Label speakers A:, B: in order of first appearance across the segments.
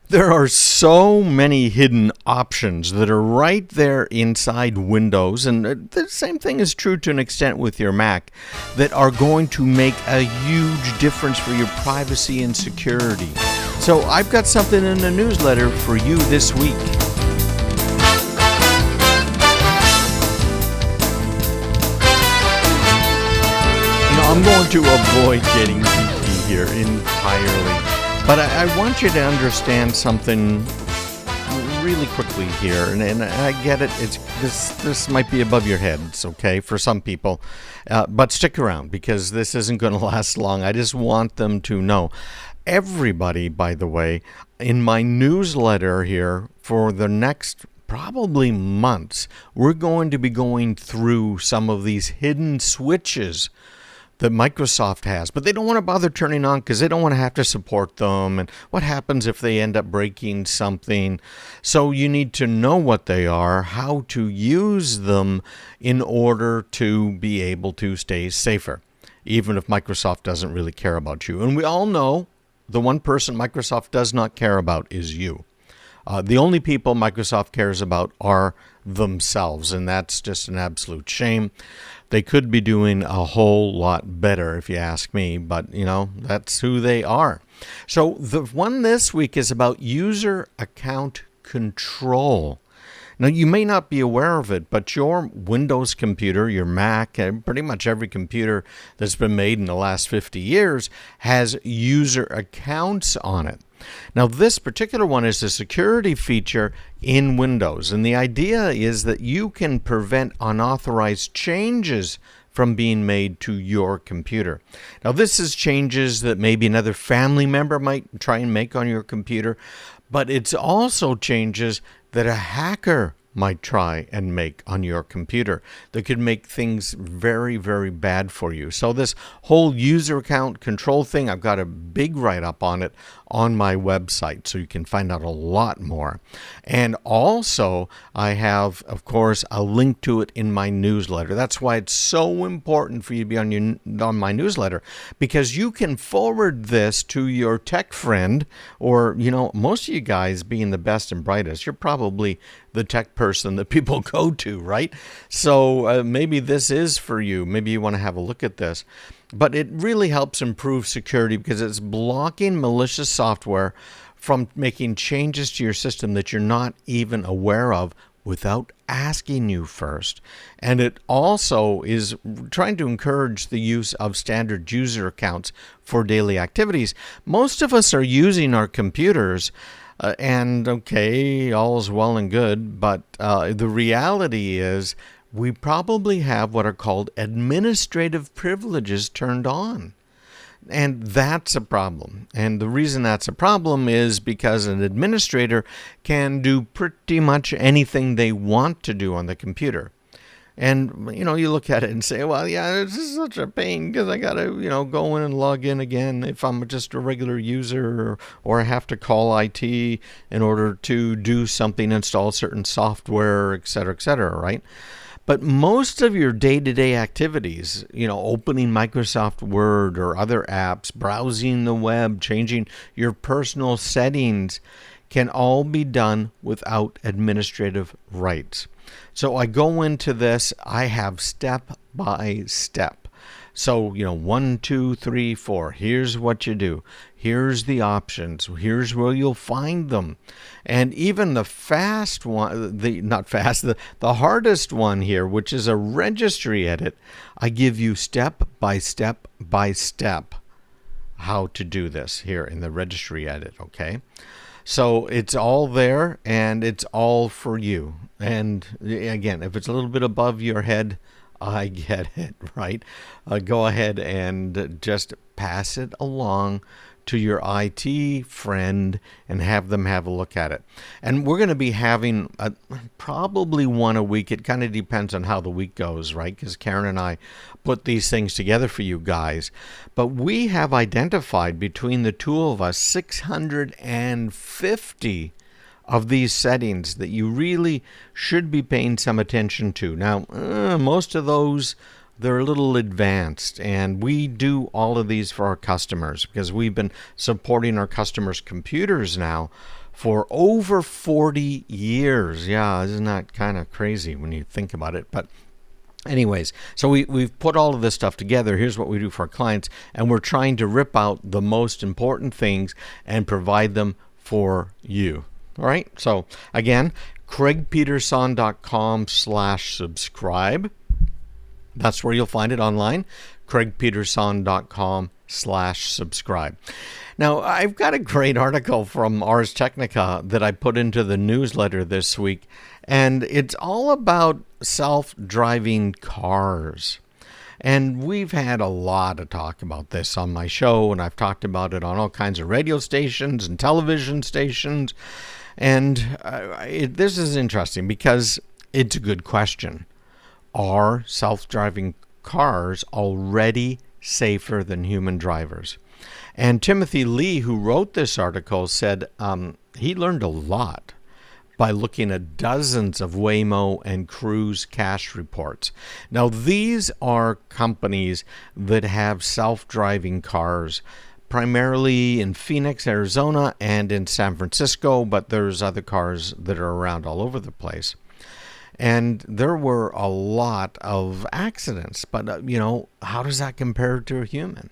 A: There are so many hidden options that are right there inside Windows, and the same thing is true to an extent with your Mac, that are going to make a huge difference for your privacy and security. So I've got something in the newsletter for you this week. I'm going to avoid getting geeky here entirely. But I want you to understand something really quickly here, and I get it. This might be above your heads, okay, for some people, but stick around because this isn't going to last long. I just want them to know. Everybody, by the way, in my newsletter here for the next probably months, we're going to be going through some of these hidden switches that Microsoft has, but they don't want to bother turning on because they don't want to have to support them. And what happens if they end up breaking something? So you need to know what they are, how to use them in order to be able to stay safer, even if Microsoft doesn't really care about you. And we all know the one person Microsoft does not care about is you. The only people Microsoft cares about are themselves, and that's just an absolute shame. They could be doing a whole lot better, if you ask me, but, that's who they are. So the one this week is about user account control. Now, you may not be aware of it, but your Windows computer, your Mac, and pretty much every computer that's been made in the last 50 years has user accounts on it. Now, this particular one is a security feature in Windows, and the idea is that you can prevent unauthorized changes from being made to your computer. Now, this is changes that maybe another family member might try and make on your computer, but it's also changes that a hacker might try and make on your computer that could make things very, very bad for you. So this whole user account control thing, I've got a big write-up on it on my website, so you can find out a lot more. And also, I have, of course, a link to it in my newsletter. That's why it's so important for you to be on my newsletter, because you can forward this to your tech friend, or, most of you guys being the best and brightest, you're probably the tech person that people go to, right? So maybe this is for you. Maybe you want to have a look at this. But it really helps improve security because it's blocking malicious software from making changes to your system that you're not even aware of without asking you first. And it also is trying to encourage the use of standard user accounts for daily activities. Most of us are using our computers and okay, all's well and good, but the reality is we probably have what are called administrative privileges turned on. And that's a problem. And the reason that's a problem is because an administrator can do pretty much anything they want to do on the computer. And, you look at it and say, well, yeah, this is such a pain because I got to, go in and log in again if I'm just a regular user, or I have to call IT in order to do something, install certain software, et cetera, right? But most of your day-to-day activities, opening Microsoft Word or other apps, browsing the web, changing your personal settings, can all be done without administrative rights. So I go into this, I have step by step. So, 1, 2, 3, 4, here's what you do. Here's the options. Here's where you'll find them. And even the fast one, the hardest one here, which is a registry edit, I give you step by step by step how to do this here in the registry edit, okay? So it's all there, and it's all for you. And again, if it's a little bit above your head, I get it, right? Go ahead and just pass it along to your IT friend and have them have a look at it. And we're going to be having probably one a week. It kind of depends on how the week goes, right? Because Karen and I put these things together for you guys. But we have identified between the two of us 650 of these settings that you really should be paying some attention to. Now, most of those, they're a little advanced, and we do all of these for our customers because we've been supporting our customers' computers now for over 40 years. Yeah, isn't that kind of crazy when you think about it? But anyways, so we've put all of this stuff together. Here's what we do for our clients, and we're trying to rip out the most important things and provide them for you. All right, so again, craigpeterson.com/subscribe. That's where you'll find it online, craigpeterson.com/subscribe. Now, I've got a great article from Ars Technica that I put into the newsletter this week, and it's all about self-driving cars. And we've had a lot of talk about this on my show, and I've talked about it on all kinds of radio stations and television stations. And this is interesting because it's a good question. Are self-driving cars already safer than human drivers? And Timothy Lee, who wrote this article, said he learned a lot by looking at dozens of Waymo and Cruise crash reports. Now, these are companies that have self-driving cars, primarily in Phoenix, Arizona, and in San Francisco, but there's other cars that are around all over the place. And there were a lot of accidents, but, how does that compare to a human?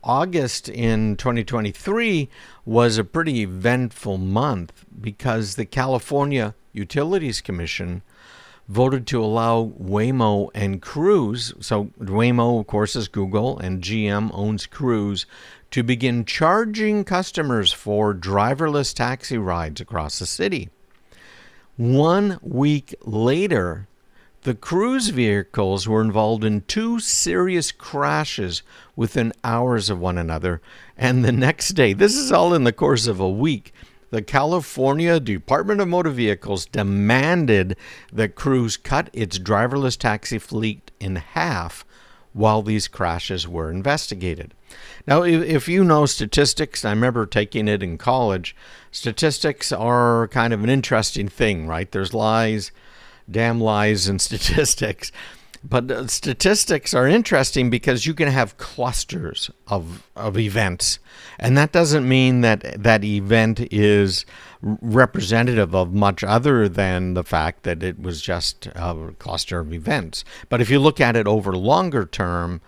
A: August in 2023 was a pretty eventful month because the California Utilities Commission voted to allow Waymo and Cruise, so Waymo, of course, is Google, and GM owns Cruise, to begin charging customers for driverless taxi rides across the city. 1 week later, the Cruise vehicles were involved in 2 serious crashes within hours of one another. And the next day, this is all in the course of a week, the California Department of Motor Vehicles demanded that Cruise cut its driverless taxi fleet in half while these crashes were investigated. Now, if you know statistics, I remember taking it in college, statistics are kind of an interesting thing, right? There's lies, damn lies in statistics. But statistics are interesting because you can have clusters of events. And that doesn't mean that that event is representative of much other than the fact that it was just a cluster of events. But if you look at it over longer term,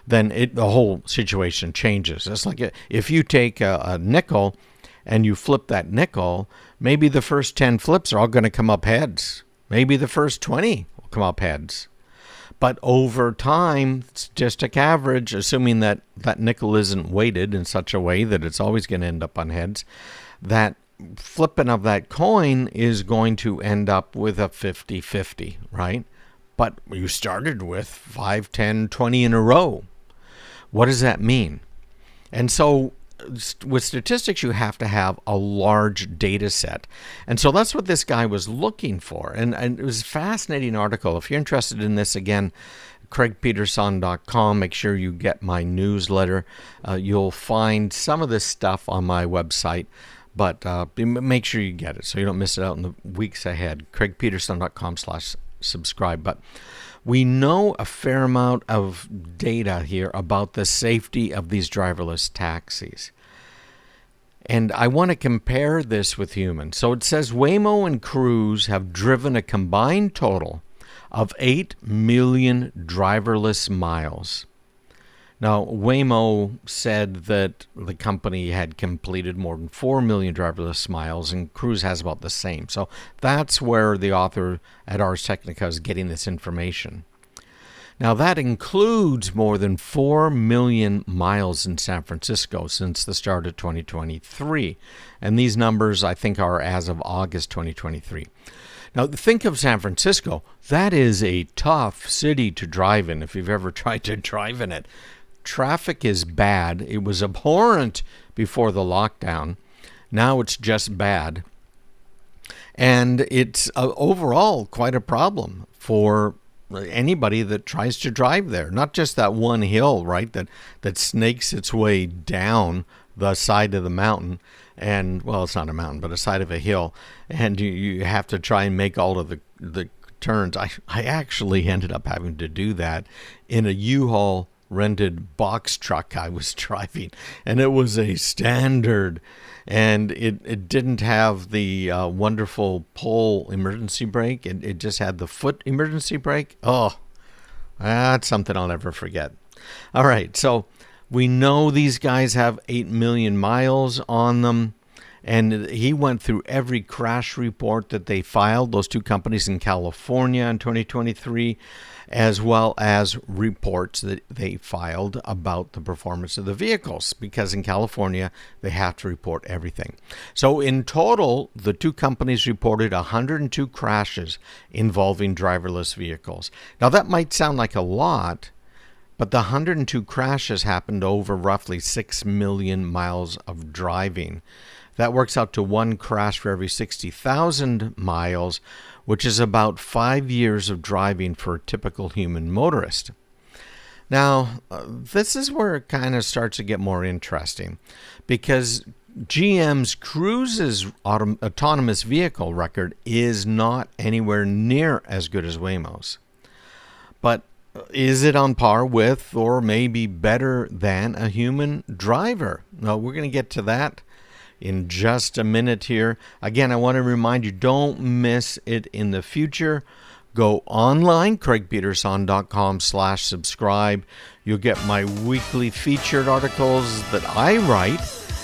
A: then the whole situation changes. It's like if you take a nickel and you flip that nickel, maybe the first 10 flips are all going to come up heads. Maybe the first 20 will come up heads. But over time, statistic average, assuming that that nickel isn't weighted in such a way that it's always going to end up on heads, that flipping of that coin is going to end up with a 50-50, right? But you started with 5, 10, 20 in a row. What does that mean? And so with statistics, you have to have a large data set. And so that's what this guy was looking for. And it was a fascinating article. If you're interested in this, again, craigpeterson.com. Make sure you get my newsletter. You'll find some of this stuff on my website, but make sure you get it so you don't miss it out in the weeks ahead. craigpeterson.com/subscribe. But we know a fair amount of data here about the safety of these driverless taxis. And I want to compare this with humans. So it says Waymo and Cruise have driven a combined total of 8 million driverless miles. Now, Waymo said that the company had completed more than 4 million driverless miles, and Cruise has about the same. So that's where the author at Ars Technica is getting this information. Now, that includes more than 4 million miles in San Francisco since the start of 2023. And these numbers, I think, are as of August 2023. Now, think of San Francisco. That is a tough city to drive in if you've ever tried to drive in it. Traffic is bad. It was abhorrent before the lockdown. Now it's just bad. And it's overall quite a problem for anybody that tries to drive there. Not just that one hill, right, that snakes its way down the side of the mountain. And, well, it's not a mountain, but a side of a hill. And you have to try and make all of the turns. I actually ended up having to do that in a U-Haul rented box truck I was driving. And it was a standard and it didn't have the wonderful pole emergency brake. It just had the foot emergency brake. Oh, that's something I'll never forget. All right, so we know these guys have 8 million miles on them. And he went through every crash report that they filed, those two companies in California in 2023, as well as reports that they filed about the performance of the vehicles, because in California, they have to report everything. So in total, the two companies reported 102 crashes involving driverless vehicles. Now, that might sound like a lot, but the 102 crashes happened over roughly 6 million miles of driving. That works out to one crash for every 60,000 miles, which is about 5 years of driving for a typical human motorist. Now, this is where it kind of starts to get more interesting, because GM's Cruise's autonomous vehicle record is not anywhere near as good as Waymo's. But is it on par with, or maybe better than, a human driver? Now, we're going to get to that in just a minute here. Again, I want to remind you, don't miss it in the future. Go online, craigpeterson.com/subscribe. You'll get my weekly featured articles that I write,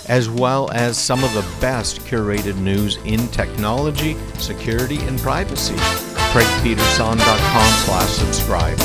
A: as well as some of the best curated news in technology, security, and privacy. craigpeterson.com/subscribe.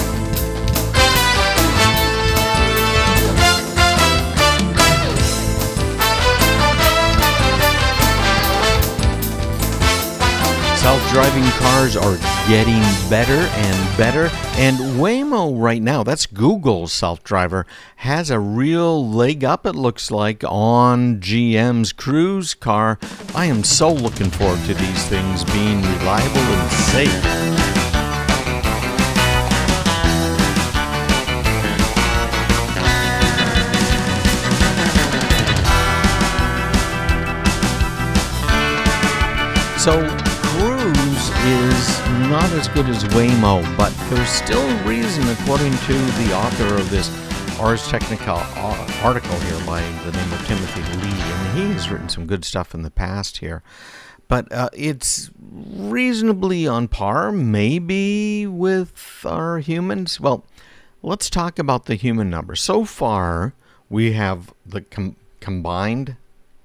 A: Self-driving cars are getting better and better, and Waymo right now, that's Google's self-driver, has a real leg up, it looks like, on GM's Cruise car. I am so looking forward to these things being reliable and safe. So Cruise is not as good as Waymo, but there's still reason, according to the author of this Ars Technica article here by the name of Timothy Lee, and he has written some good stuff in the past here, but it's reasonably on par, maybe, with our humans. Well, let's talk about the human numbers. So far, we have the combined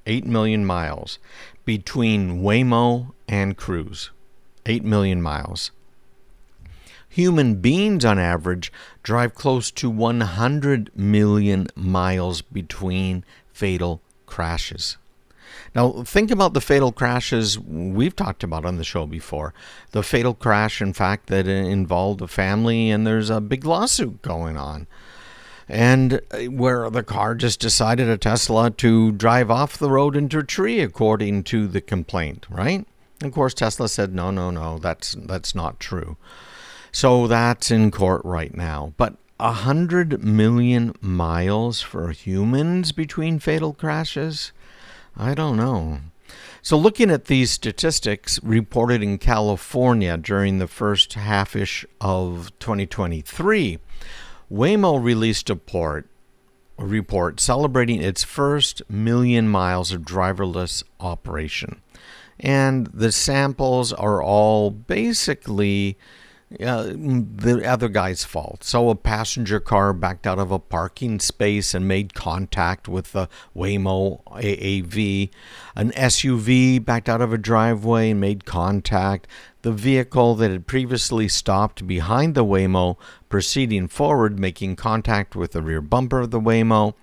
A: 8 million miles between Waymo and Cruise. 8 million miles. Human beings, on average, drive close to 100 million miles between fatal crashes. Now, think about the fatal crashes we've talked about on the show before. The fatal crash, in fact, that involved a family, and there's a big lawsuit going on. And where the car just decided, a Tesla, to drive off the road into a tree, according to the complaint, right? And of course, Tesla said, no, that's not true. So that's in court right now. But 100 million miles for humans between fatal crashes? I don't know. So looking at these statistics reported in California during the first half-ish of 2023, Waymo released a report celebrating its first million miles of driverless operation. And the samples are all basically the other guy's fault. So a passenger car backed out of a parking space and made contact with the Waymo AAV. An SUV backed out of a driveway and made contact. The vehicle that had previously stopped behind the Waymo proceeding forward, making contact with the rear bumper of the Waymo.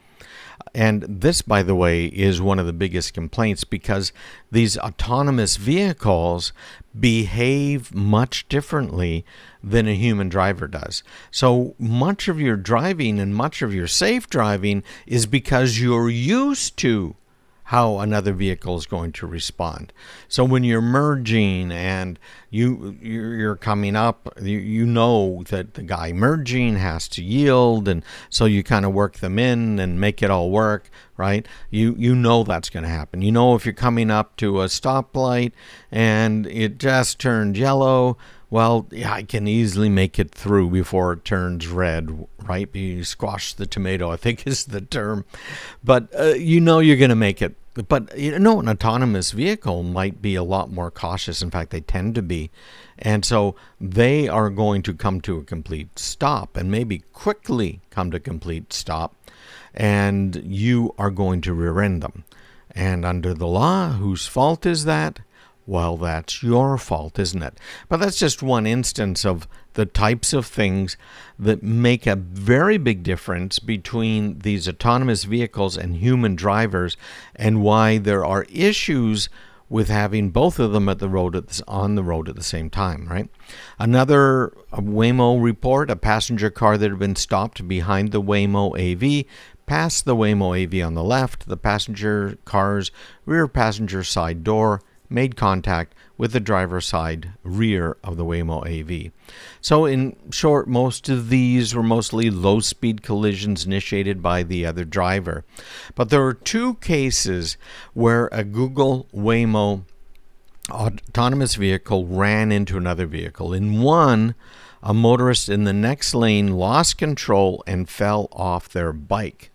A: And this, by the way, is one of the biggest complaints, because these autonomous vehicles behave much differently than a human driver does. So much of your driving and much of your safe driving is because you're used to how another vehicle is going to respond. So when you're merging and you're coming up, you know that the guy merging has to yield, and so you kind of work them in and make it all work, right? You know that's going to happen. You know if you're coming up to a stoplight and it just turned yellow, well, yeah, I can easily make it through before it turns red, right? You squash the tomato, I think is the term. But you know you're going to make it But an autonomous vehicle might be a lot more cautious. In fact, they tend to be. And so they are going to come to a complete stop, and maybe quickly come to a complete stop, and you are going to rear end them. And under the law, whose fault is that? Well, that's your fault, isn't it? But that's just one instance of the types of things that make a very big difference between these autonomous vehicles and human drivers, and why there are issues with having both of them on the road at the same time, right? Another Waymo report, a passenger car that had been stopped behind the Waymo AV, passed the Waymo AV on the left, the passenger car's rear passenger side door made contact with the driver's side rear of the Waymo AV. So in short, most of these were mostly low-speed collisions initiated by the other driver. But there were two cases where a Google Waymo autonomous vehicle ran into another vehicle. In one, a motorist in the next lane lost control and fell off their bike.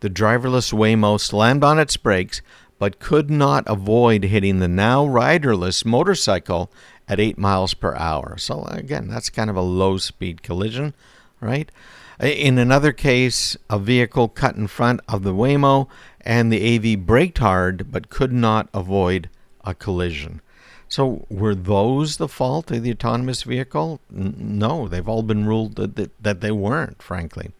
A: The driverless Waymo slammed on its brakes, but could not avoid hitting the now riderless motorcycle at 8 miles per hour. So again, that's kind of a low-speed collision, right? In another case, a vehicle cut in front of the Waymo, and the AV braked hard, but could not avoid a collision. So were those the fault of the autonomous vehicle? No, they've all been ruled that they weren't, frankly.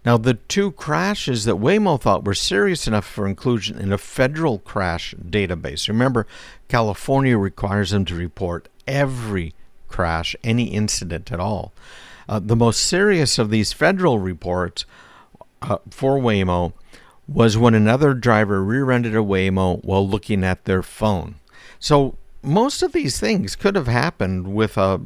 A: Now, the two crashes that Waymo thought were serious enough for inclusion in a federal crash database. Remember, California requires them to report every crash, any incident at all. The most serious of these federal reports for Waymo was when another driver rear-ended a Waymo while looking at their phone. So most of these things could have happened with a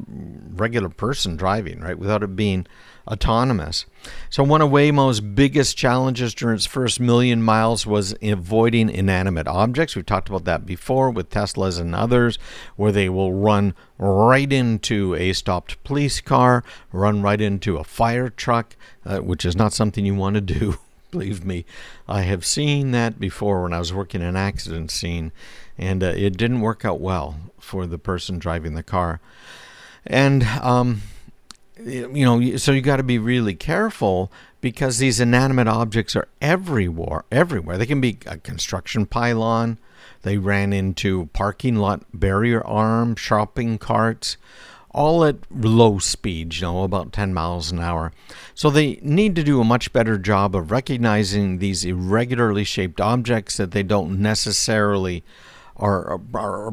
A: regular person driving, right, without it being autonomous. So one of Waymo's biggest challenges during its first million miles was avoiding inanimate objects. We've talked about that before with Teslas and others, where they will run right into a stopped police car, run right into a fire truck, which is not something you want to do. Believe me, I have seen that before when I was working an accident scene, and it didn't work out well for the person driving the car. And so you got to be really careful, because these inanimate objects are everywhere. They can be a construction pylon. They ran into parking lot barrier arm, shopping carts, all at low speed, about 10 miles an hour. So they need to do a much better job of recognizing these irregularly shaped objects that they don't necessarily are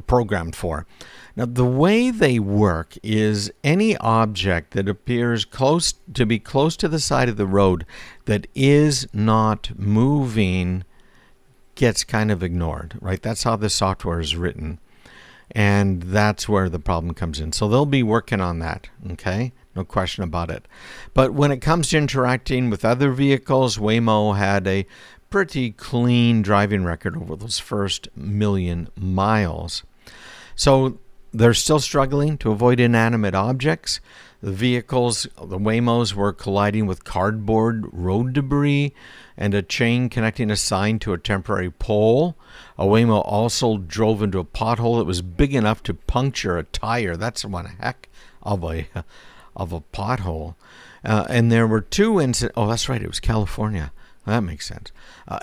A: programmed for. Now, the way they work is any object that appears close to the side of the road that is not moving gets kind of ignored, right? That's how the software is written. And that's where the problem comes in. So they'll be working on that, okay? No question about it. But when it comes to interacting with other vehicles, Waymo had a pretty clean driving record over those first million miles. So they're still struggling to avoid inanimate objects. The Waymos were colliding with cardboard road debris and a chain connecting a sign to a temporary pole. A Waymo also drove into a pothole that was big enough to puncture a tire. That's one heck of a pothole. And there were two incidents. Oh, that's right. It was California. That makes sense.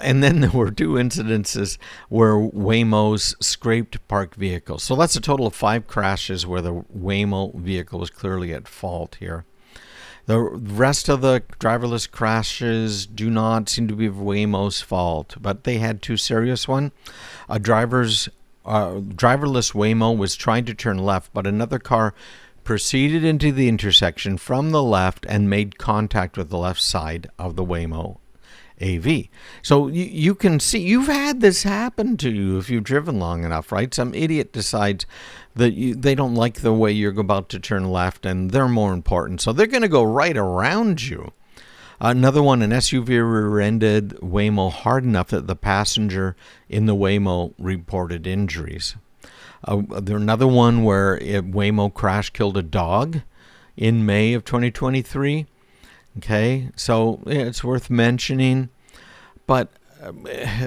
A: And then there were two incidences where Waymos scraped parked vehicles. So that's a total of 5 crashes where the Waymo vehicle was clearly at fault here. The rest of the driverless crashes do not seem to be Waymo's fault, but they had 2 serious ones. A driverless Waymo was trying to turn left, but another car proceeded into the intersection from the left and made contact with the left side of the Waymo AV. So you can see, you've had this happen to you if you've driven long enough, right? Some idiot decides that they don't like the way you're about to turn left, and they're more important, so they're going to go right around you. Another one, an SUV rear-ended Waymo hard enough that the passenger in the Waymo reported injuries. There's another one where a Waymo crash killed a dog in May of 2023. Okay, so it's worth mentioning. But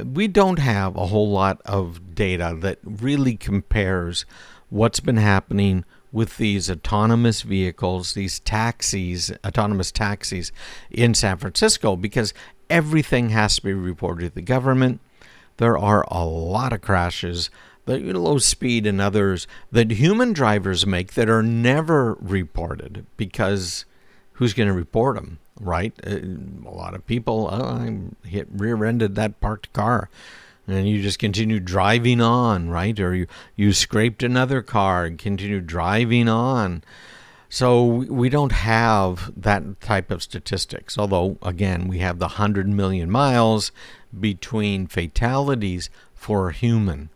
A: we don't have a whole lot of data that really compares what's been happening with these autonomous vehicles, these taxis, autonomous taxis in San Francisco, because everything has to be reported to the government. There are a lot of crashes, the low speed and others that human drivers make that are never reported because who's going to report them, right? A lot of people, I rear-ended that parked car. And you just continue driving on, right? Or you scraped another car and continue driving on. So we don't have that type of statistics. Although, again, we have the 100 million miles between fatalities for a human.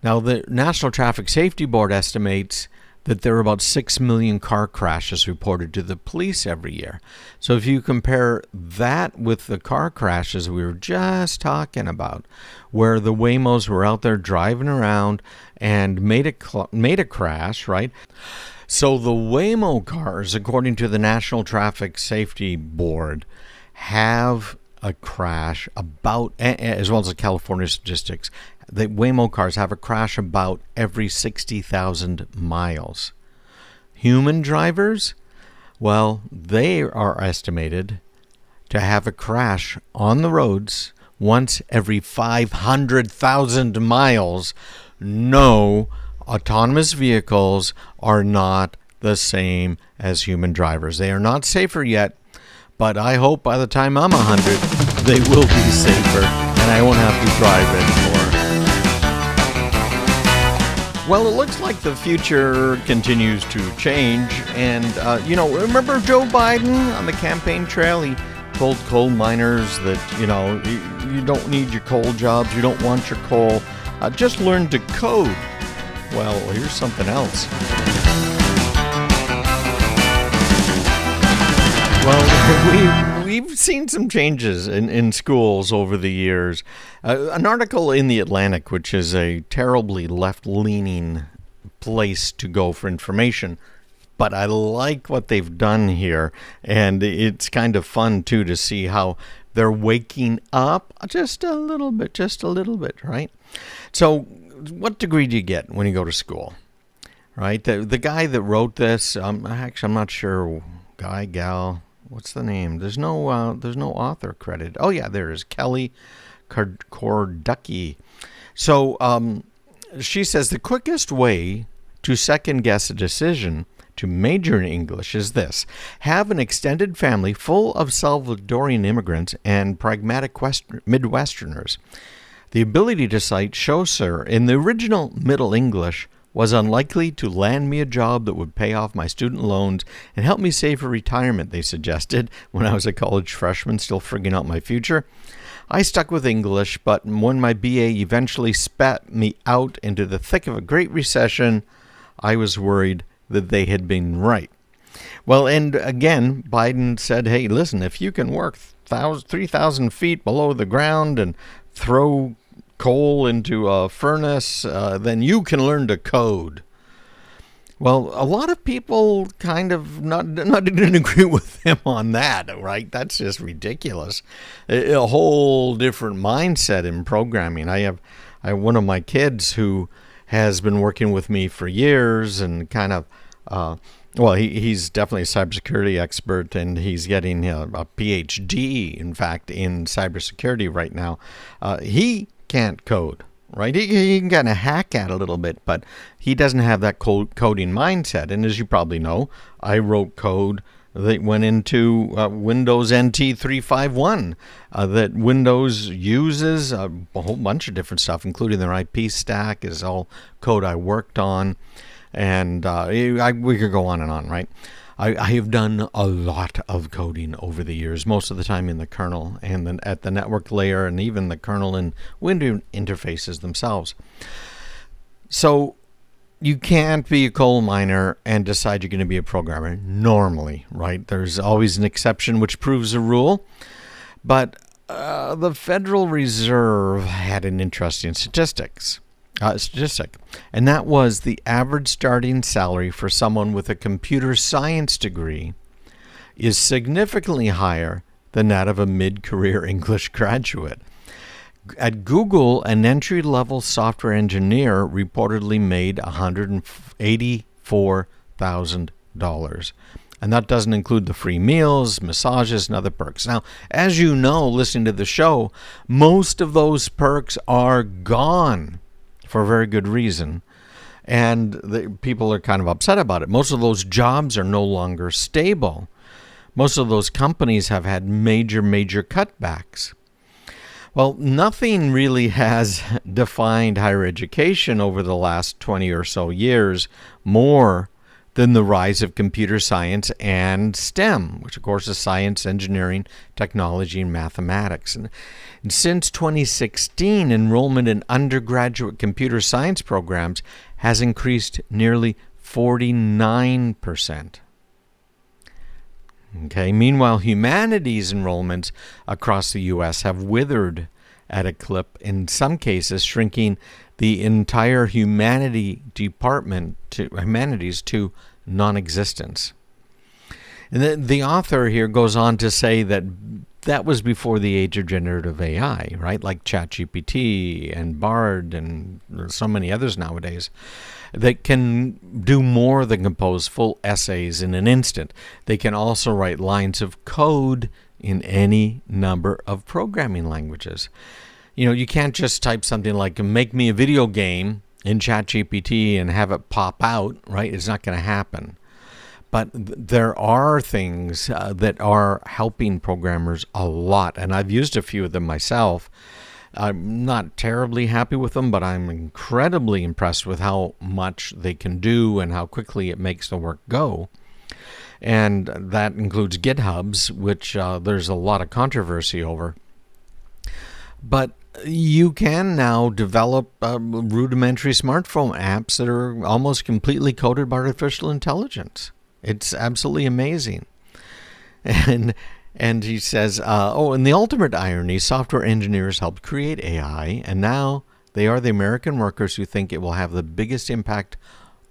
A: Now, the National Traffic Safety Board estimates that there are about 6 million car crashes reported to the police every year. So if you compare that with the car crashes we were just talking about, where the Waymos were out there driving around and made a crash, right? So the Waymo cars, according to the National Traffic Safety Board, have a crash about, as well as the California statistics, the Waymo cars have a crash about every 60,000 miles. Human drivers, well, they are estimated to have a crash on the roads once every 500,000 miles. No, autonomous vehicles are not the same as human drivers. They are not safer yet, but I hope by the time I'm 100, they will be safer and I won't have to drive anymore. Well, it looks like the future continues to change. And, remember Joe Biden on the campaign trail? He told coal miners that, you don't need your coal jobs. You don't want your coal. Just learn to code. Well, here's something else. Well, we've seen some changes in schools over the years. An article in The Atlantic, which is a terribly left-leaning place to go for information, but I like what they've done here, and it's kind of fun, too, to see how they're waking up just a little bit, right? So what degree do you get when you go to school, right? The guy that wrote this, actually, I'm not sure, guy, gal, what's the name? There's no author credit. Oh yeah, there is Kelly Korducky. So she says the quickest way to second guess a decision to major in English is this: have an extended family full of Salvadorian immigrants and pragmatic Midwesterners. The ability to cite Chaucer in the original Middle English was unlikely to land me a job that would pay off my student loans and help me save for retirement, they suggested, when I was a college freshman still figuring out my future. I stuck with English, but when my BA eventually spat me out into the thick of a Great Recession, I was worried that they had been right. Well, and again, Biden said, hey, listen, if you can work 3,000 feet below the ground and throw coal into a furnace, then you can learn to code. Well, a lot of people kind of didn't agree with him on that, right? That's just ridiculous. A whole different mindset in programming. I have one of my kids who has been working with me for years and kind of, he's definitely a cybersecurity expert, and he's getting a PhD, in fact, in cybersecurity right now. He can't code, right? He can kind of hack at a little bit, but he doesn't have that coding mindset. And as you probably know, I wrote code that went into Windows NT 351 that Windows uses, a whole bunch of different stuff, including their IP stack is all code I worked on. And we could go on and on, right? I have done a lot of coding over the years, most of the time in the kernel and then at the network layer and even the kernel and window interfaces themselves. So you can't be a coal miner and decide you're going to be a programmer normally, right? There's always an exception which proves a rule. But the Federal Reserve had an interesting statistic, and that was the average starting salary for someone with a computer science degree is significantly higher than that of a mid-career English graduate. At Google, an entry-level software engineer reportedly made $184,000. And that doesn't include the free meals, massages, and other perks. Now, as you know, listening to the show, most of those perks are gone for a very good reason. And people are kind of upset about it. Most of those jobs are no longer stable. Most of those companies have had major cutbacks. Well, nothing really has defined higher education over the last 20 or so years more than the rise of computer science and STEM, which of course is science, engineering, technology, and mathematics. And since 2016, enrollment in undergraduate computer science programs has increased nearly 49%. Okay. Meanwhile, humanities enrollments across the U.S. have withered at a clip, in some cases shrinking the entire humanities to non-existence. And the author here goes on to say that was before the age of generative AI, right? Like ChatGPT and Bard and so many others nowadays that can do more than compose full essays in an instant. They can also write lines of code in any number of programming languages. You know, you can't just type something like, make me a video game in ChatGPT and have it pop out, right? It's not going to happen. But there are things that are helping programmers a lot, and I've used a few of them myself. I'm not terribly happy with them, but I'm incredibly impressed with how much they can do and how quickly it makes the work go. And that includes GitHubs, which there's a lot of controversy over. But you can now develop rudimentary smartphone apps that are almost completely coded by artificial intelligence. It's absolutely amazing. And he says, and the ultimate irony, software engineers helped create AI, and now they are the American workers who think it will have the biggest impact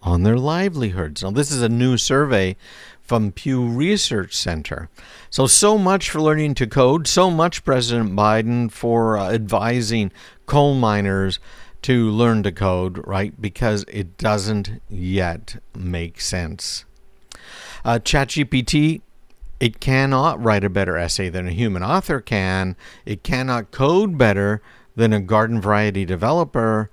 A: on their livelihoods. Now, this is a new survey from Pew Research Center. So much for learning to code, so much President Biden for advising coal miners to learn to code, right? Because it doesn't yet make sense. ChatGPT, it cannot write a better essay than a human author can. It cannot code better than a garden variety developer.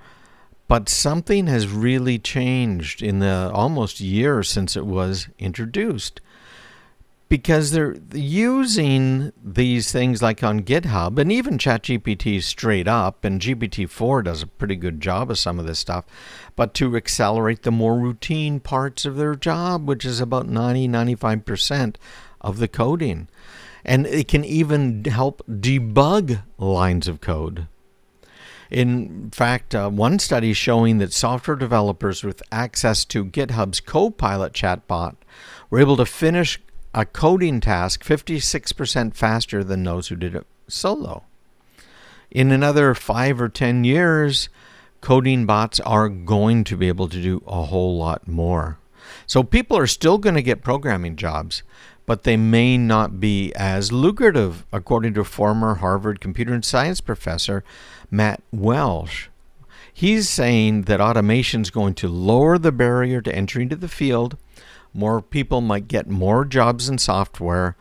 A: But something has really changed in the almost year since it was introduced. Because they're using these things like on GitHub, and even ChatGPT straight up, and GPT-4 does a pretty good job of some of this stuff, but to accelerate the more routine parts of their job, which is about 90-95% of the coding. And it can even help debug lines of code. In fact, one study showing that software developers with access to GitHub's Copilot chatbot were able to finish a coding task 56% faster than those who did it solo. In another 5 or 10 years, coding bots are going to be able to do a whole lot more. So people are still going to get programming jobs, but they may not be as lucrative, according to former Harvard computer science professor Matt Welsh. He's saying that automation is going to lower the barrier to entry into the field. More people might get more jobs in software,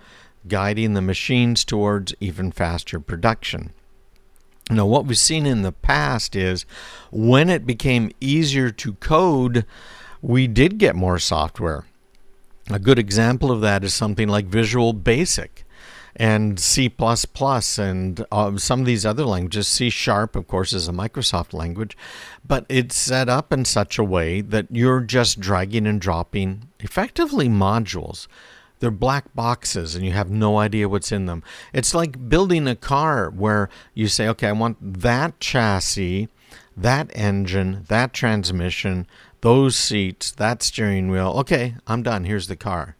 A: guiding the machines towards even faster production. Now, what we've seen in the past is when it became easier to code, we did get more software. A good example of that is something like Visual Basic and C++ and some of these other languages. C#, of course, is a Microsoft language, but it's set up in such a way that you're just dragging and dropping effectively modules. They're black boxes and you have no idea what's in them. It's like building a car where you say, okay, I want that chassis, that engine, that transmission, those seats, that steering wheel. Okay, I'm done. Here's the car.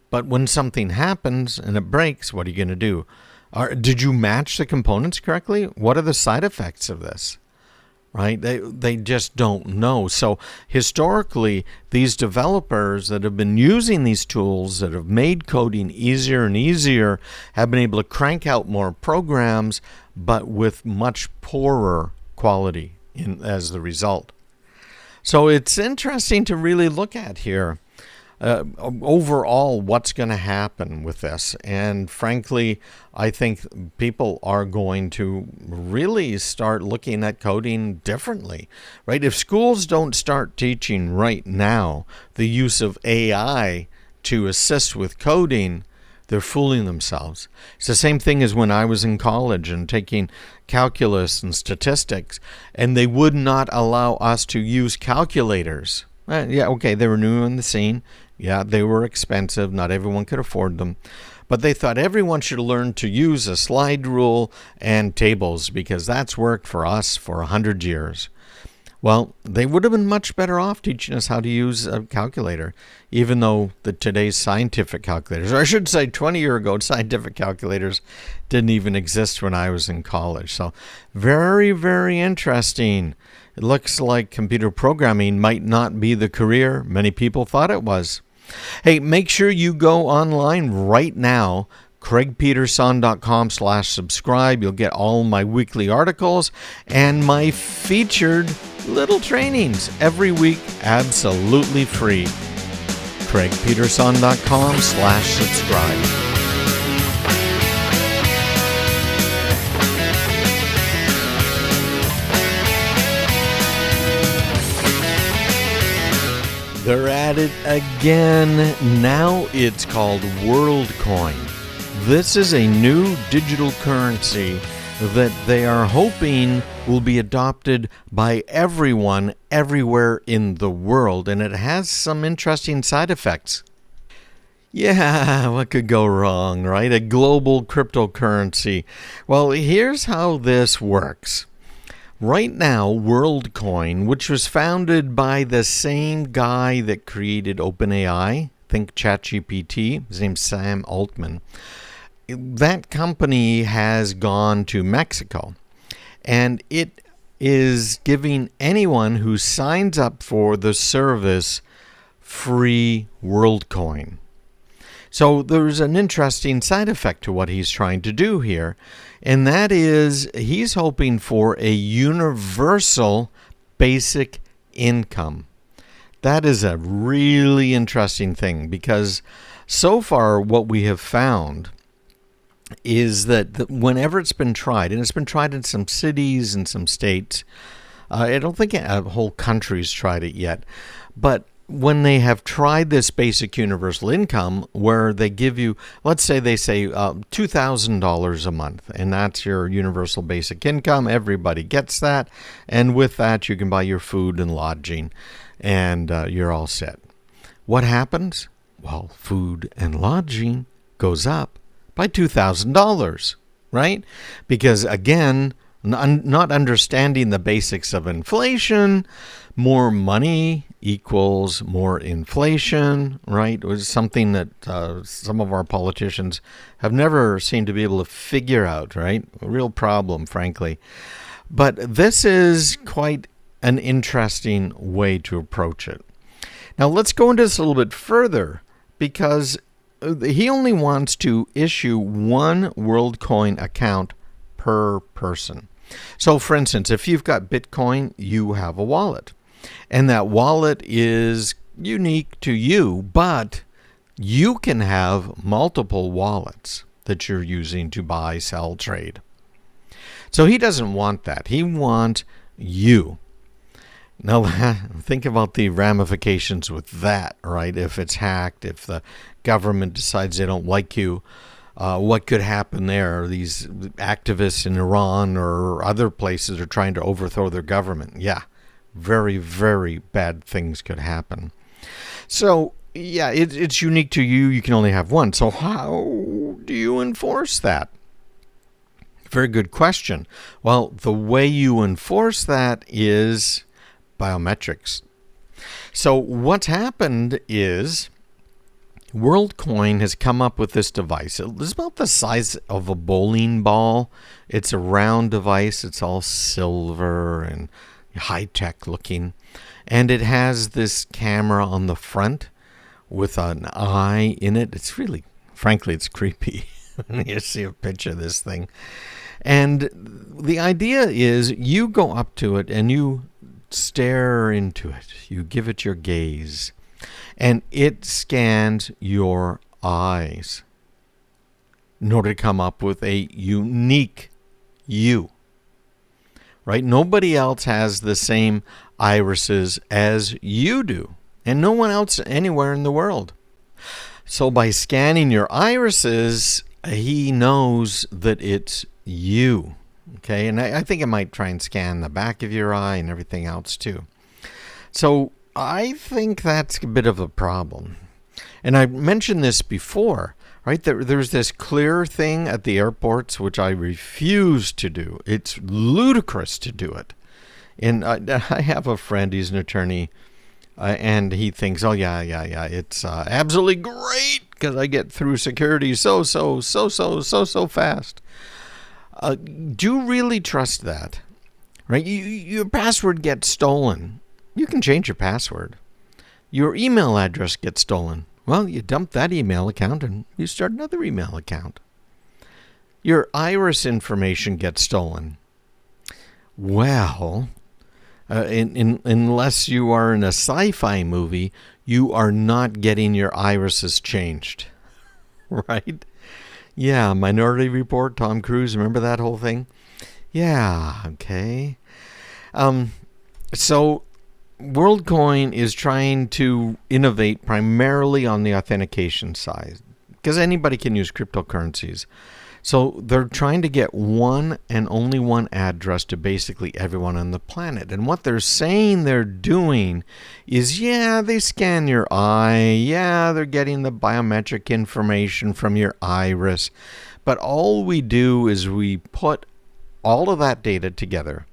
A: But when something happens and it breaks, what are you going to do? Did you match the components correctly? What are the side effects of this? right? They just don't know. So historically, these developers that have been using these tools that have made coding easier and easier have been able to crank out more programs, but with much poorer quality as the result. So it's interesting to really look at here. Overall, what's going to happen with this? And frankly, I think people are going to really start looking at coding differently, right? If schools don't start teaching right now the use of AI to assist with coding, they're fooling themselves. It's the same thing as when I was in college and taking calculus and statistics, and they would not allow us to use calculators. Okay, they were new on the scene. Yeah, they were expensive. Not everyone could afford them. But they thought everyone should learn to use a slide rule and tables because that's worked for us for 100 years. Well, they would have been much better off teaching us how to use a calculator, even though today's scientific calculators, or I should say 20 years ago, scientific calculators didn't even exist when I was in college. So very, very interesting. It looks like computer programming might not be the career many people thought it was. Hey, make sure you go online right now, craigpeterson.com/subscribe. You'll get all my weekly articles and my featured little trainings every week, absolutely free. craigpeterson.com/subscribe. They're at it again. Now it's called WorldCoin. This is a new digital currency that they are hoping will be adopted by everyone everywhere in the world, and it has some interesting side effects. Yeah, what could go wrong, right? A global cryptocurrency. Well, here's how this works. Right now, WorldCoin, which was founded by the same guy that created OpenAI, think ChatGPT, his name's Sam Altman, that company has gone to Mexico, and it is giving anyone who signs up for the service free WorldCoin. So there's an interesting side effect to what he's trying to do here, and that is he's hoping for a universal basic income. That is a really interesting thing because so far what we have found is that whenever it's been tried, and it's been tried in some cities and some states, I don't think a whole country's tried it yet, but when they have tried this basic universal income where they give you, let's say they say $2,000 a month, and that's your universal basic income, everybody gets that, and with that you can buy your food and lodging, and you're all set. What happens? Well, food and lodging goes up by $2,000, right? Because again, not understanding the basics of inflation, more money equals more inflation, right? It was something that some of our politicians have never seemed to be able to figure out, right? A real problem, frankly. But this is quite an interesting way to approach it. Now, let's go into this a little bit further because he only wants to issue one WorldCoin account per person. So, for instance, if you've got Bitcoin, you have a wallet. And that wallet is unique to you, but you can have multiple wallets that you're using to buy, sell, trade. So he doesn't want that. He wants you. Now, think about the ramifications with that, right? If it's hacked, if the government decides they don't like you, what could happen there? These activists in Iran or other places are trying to overthrow their government. Yeah, very, very bad things could happen. So, yeah, it's unique to you. You can only have one. So how do you enforce that? Very good question. Well, the way you enforce that is biometrics. So what's happened is WorldCoin has come up with this device. It's about the size of a bowling ball. It's a round device. It's all silver and high-tech looking. And it has this camera on the front with an eye in it. It's really, frankly, it's creepy when you see a picture of this thing. And the idea is you go up to it and you stare into it. You give it your gaze. And it scans your eyes in order to come up with a unique you. Right? Nobody else has the same irises as you do. And no one else anywhere in the world. So by scanning your irises, he knows that it's you. Okay, and I think it might try and scan the back of your eye and everything else too. So I think that's a bit of a problem. And I mentioned this before, right? There's this clear thing at the airports, which I refuse to do. It's ludicrous to do it. And I have a friend, he's an attorney, and he thinks, oh, yeah, it's absolutely great because I get through security so fast. Do you really trust that? Right? Your password gets stolen. You can change your password. Your email address gets stolen. Well, you dump that email account and you start another email account. Your iris information gets stolen. Well, unless you are in a sci-fi movie, you are not getting your irises changed. Right? Yeah, Minority Report, Tom Cruise, remember that whole thing? Yeah, okay. So WorldCoin is trying to innovate primarily on the authentication side because anybody can use cryptocurrencies. So they're trying to get one and only one address to basically everyone on the planet. And what they're saying they're doing is, yeah, they scan your eye. Yeah, they're getting the biometric information from your iris. But all we do is we put all of that data together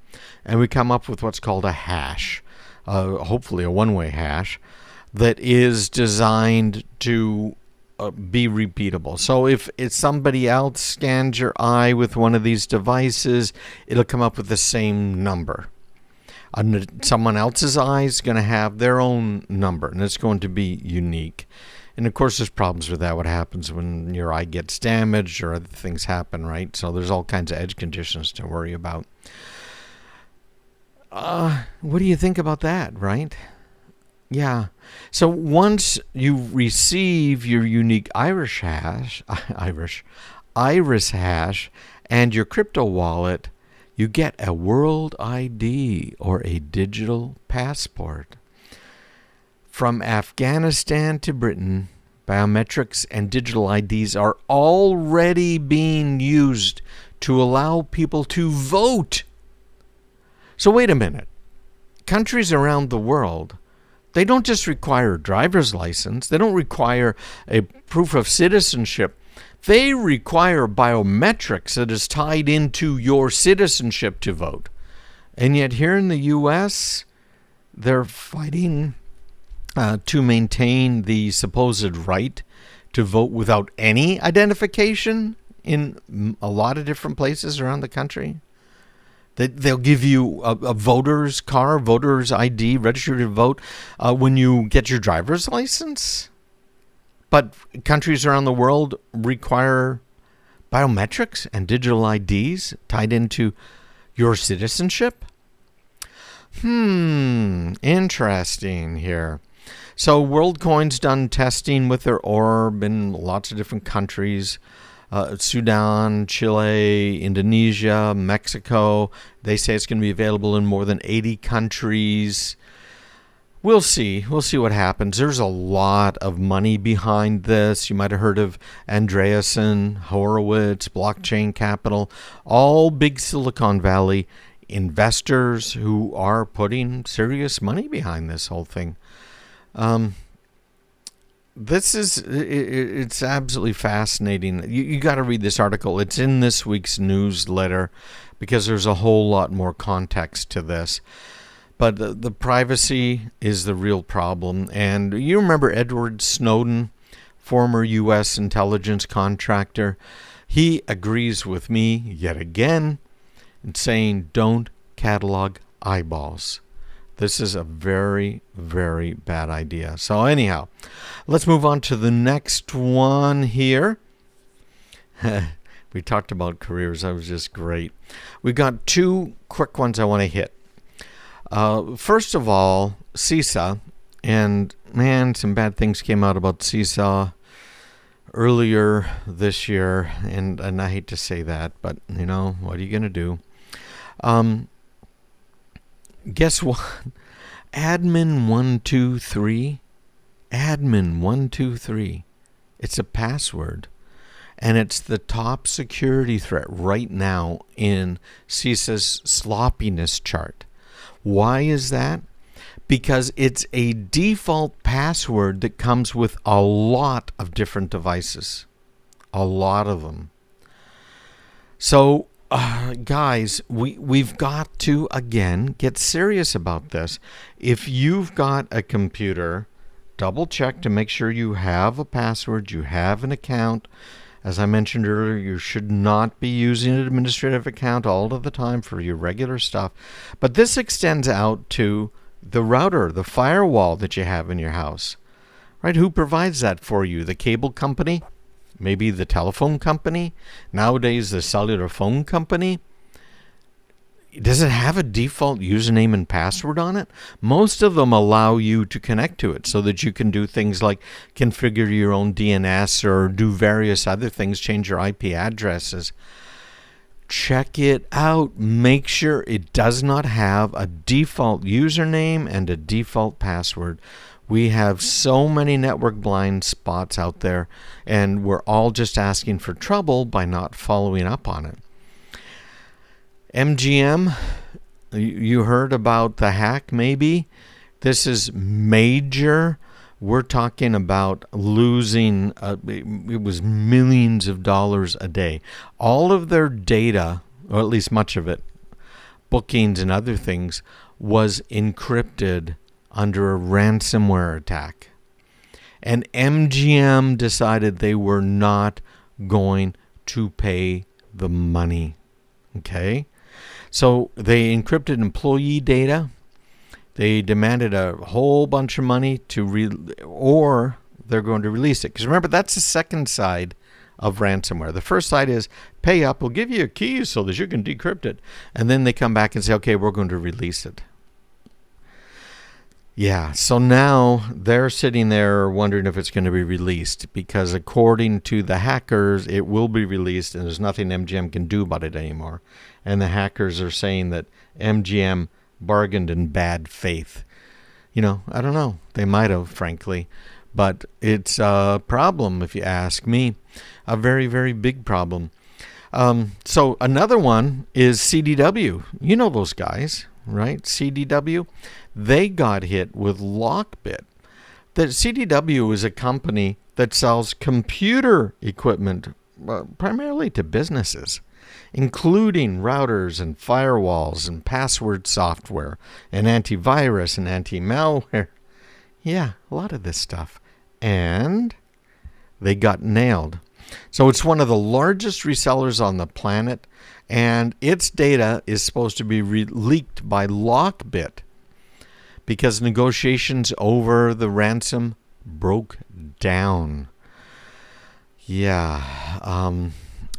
A: and we come up with what's called a hash, hopefully a one-way hash, that is designed to be repeatable. So if somebody else scans your eye with one of these devices, it'll come up with the same number. Someone else's eye is going to have their own number, and it's going to be unique. And of course, there's problems with that. What happens when your eye gets damaged or other things happen, right? So there's all kinds of edge conditions to worry about. What do you think about that, right? Yeah. So once you receive your unique iris hash and your crypto wallet, you get a world ID or a digital passport. From Afghanistan to Britain, biometrics and digital IDs are already being used to allow people to vote. So wait a minute. Countries around the world, they don't just require a driver's license. They don't require a proof of citizenship. They require biometrics that is tied into your citizenship to vote. And yet here in the U.S., they're fighting to maintain the supposed right to vote without any identification in a lot of different places around the country. They'll give you a voter's card, voter's ID, registered to vote when you get your driver's license. But countries around the world require biometrics and digital IDs tied into your citizenship. Interesting here. So WorldCoin's done testing with their orb in lots of different countries. Sudan, Chile, Indonesia, Mexico. They say it's going to be available in more than 80 countries. We'll see. We'll see what happens. There's a lot of money behind this. You might have heard of Andreessen, Horowitz, Blockchain Capital, all big Silicon Valley investors who are putting serious money behind this whole thing. It's absolutely fascinating. You got to read this article. It's in this week's newsletter because there's a whole lot more context to this. But the privacy is the real problem. And you remember Edward Snowden, former U.S. intelligence contractor. He agrees with me yet again in saying don't catalog eyeballs. This is a very, very bad idea. So anyhow, let's move on to the next one here. We talked about careers. That was just great. We got two quick ones I want to hit. First of all, Seesaw. And man, some bad things came out about Seesaw earlier this year. And I hate to say that, but you know, what are you going to do? Guess what? Admin123. Admin123. It's a password. And it's the top security threat right now in CISA's sloppiness chart. Why is that? Because it's a default password that comes with a lot of different devices. A lot of them. So, guys, we've got to, again, get serious about this. If you've got a computer, double check to make sure you have a password, you have an account. As I mentioned earlier, you should not be using an administrative account all of the time for your regular stuff. But this extends out to the router, the firewall that you have in your house. Right? Who provides that for you? The cable company? Maybe the telephone company? Nowadays, the cellular phone company? Does it have a default username and password on it? Most of them allow you to connect to it so that you can do things like configure your own DNS or do various other things, change your IP addresses. Check it out. Make sure it does not have a default username and a default password. We have so many network blind spots out there, and we're all just asking for trouble by not following up on it. MGM, you heard about the hack maybe? This is major. We're talking about losing, it was millions of dollars a day. All of their data, or at least much of it, bookings and other things, was encrypted under a ransomware attack. And MGM decided they were not going to pay the money. Okay? So they encrypted employee data. They demanded a whole bunch of money or they're going to release it. Because remember, that's the second side of ransomware. The first side is pay up, we'll give you a key so that you can decrypt it. And then they come back and say, okay, we're going to release it. Yeah, so now they're sitting there wondering if it's going to be released because according to the hackers, it will be released and there's nothing MGM can do about it anymore. And the hackers are saying that MGM bargained in bad faith. You know, I don't know. They might have, frankly. But it's a problem, if you ask me. A very, very big problem. So another one is CDW. You know those guys, right? CDW. They got hit with Lockbit. The CDW is a company that sells computer equipment primarily to businesses, including routers and firewalls and password software and antivirus and anti-malware. Yeah, a lot of this stuff. And they got nailed. So it's one of the largest resellers on the planet, and its data is supposed to be leaked by Lockbit because negotiations over the ransom broke down. Yeah,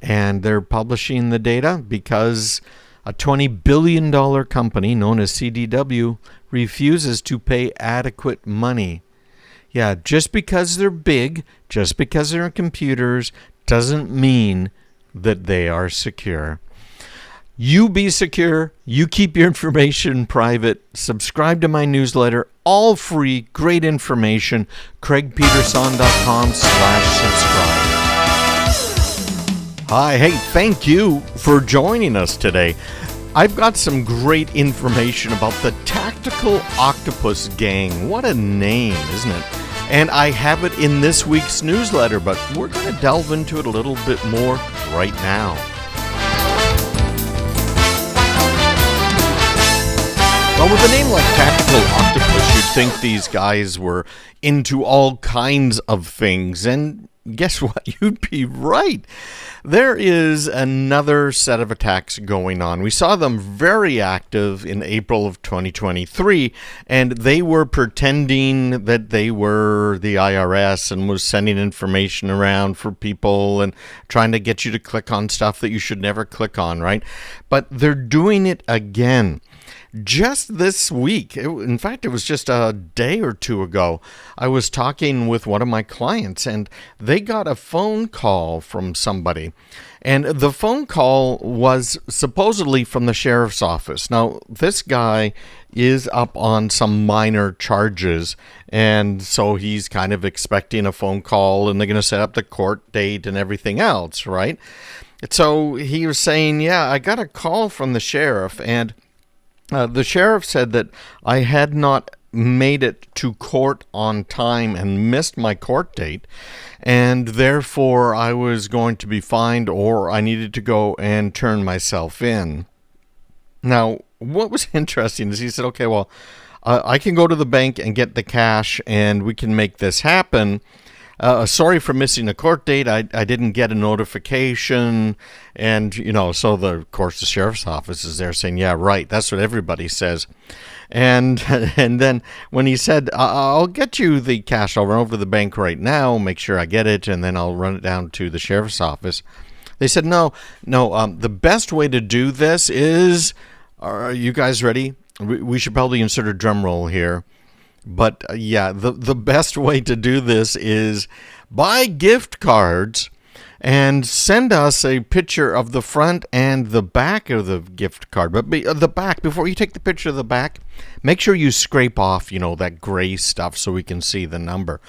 A: and they're publishing the data because a $20 billion company known as CDW refuses to pay adequate money. Yeah, just because they're big, just because they're in computers, doesn't mean that they are secure. You be secure. You keep your information private. Subscribe to my newsletter. All free. Great information. CraigPeterson.com/subscribe. Hi. Hey, thank you for joining us today. I've got some great information about the Tactical Octopus Gang. What a name, isn't it? And I have it in this week's newsletter, but we're going to delve into it a little bit more right now. Well, with a name like Tactical Octopus, you'd think these guys were into all kinds of things, and guess what? You'd be right. There is another set of attacks going on. We saw them very active in April of 2023, and they were pretending that they were the IRS and was sending information around for people and trying to get you to click on stuff that you should never click on, right? But they're doing it again. Just this week, in fact, it was just a day or two ago, I was talking with one of my clients, and they got a phone call from somebody. And the phone call was supposedly from the sheriff's office. Now, this guy is up on some minor charges, and so he's kind of expecting a phone call, and they're going to set up the court date and everything else, right? So he was saying, yeah, I got a call from the sheriff, and the sheriff said that I had not made it to court on time and missed my court date, and therefore I was going to be fined or I needed to go and turn myself in. Now, what was interesting is he said, okay, well, I can go to the bank and get the cash and we can make this happen. Sorry for missing a court date. I didn't get a notification. And, so of course, the sheriff's office is there saying, yeah, right. That's what everybody says. And then when he said, I'll get you the cash, I'll run over to the bank right now, make sure I get it, and then I'll run it down to the sheriff's office. They said, no, the best way to do this is, are you guys ready? We should probably insert a drum roll here. But yeah, the best way to do this is buy gift cards and send us a picture of the front and the back of the gift card. But the back, before you take the picture of the back, make sure you scrape off, that gray stuff so we can see the number.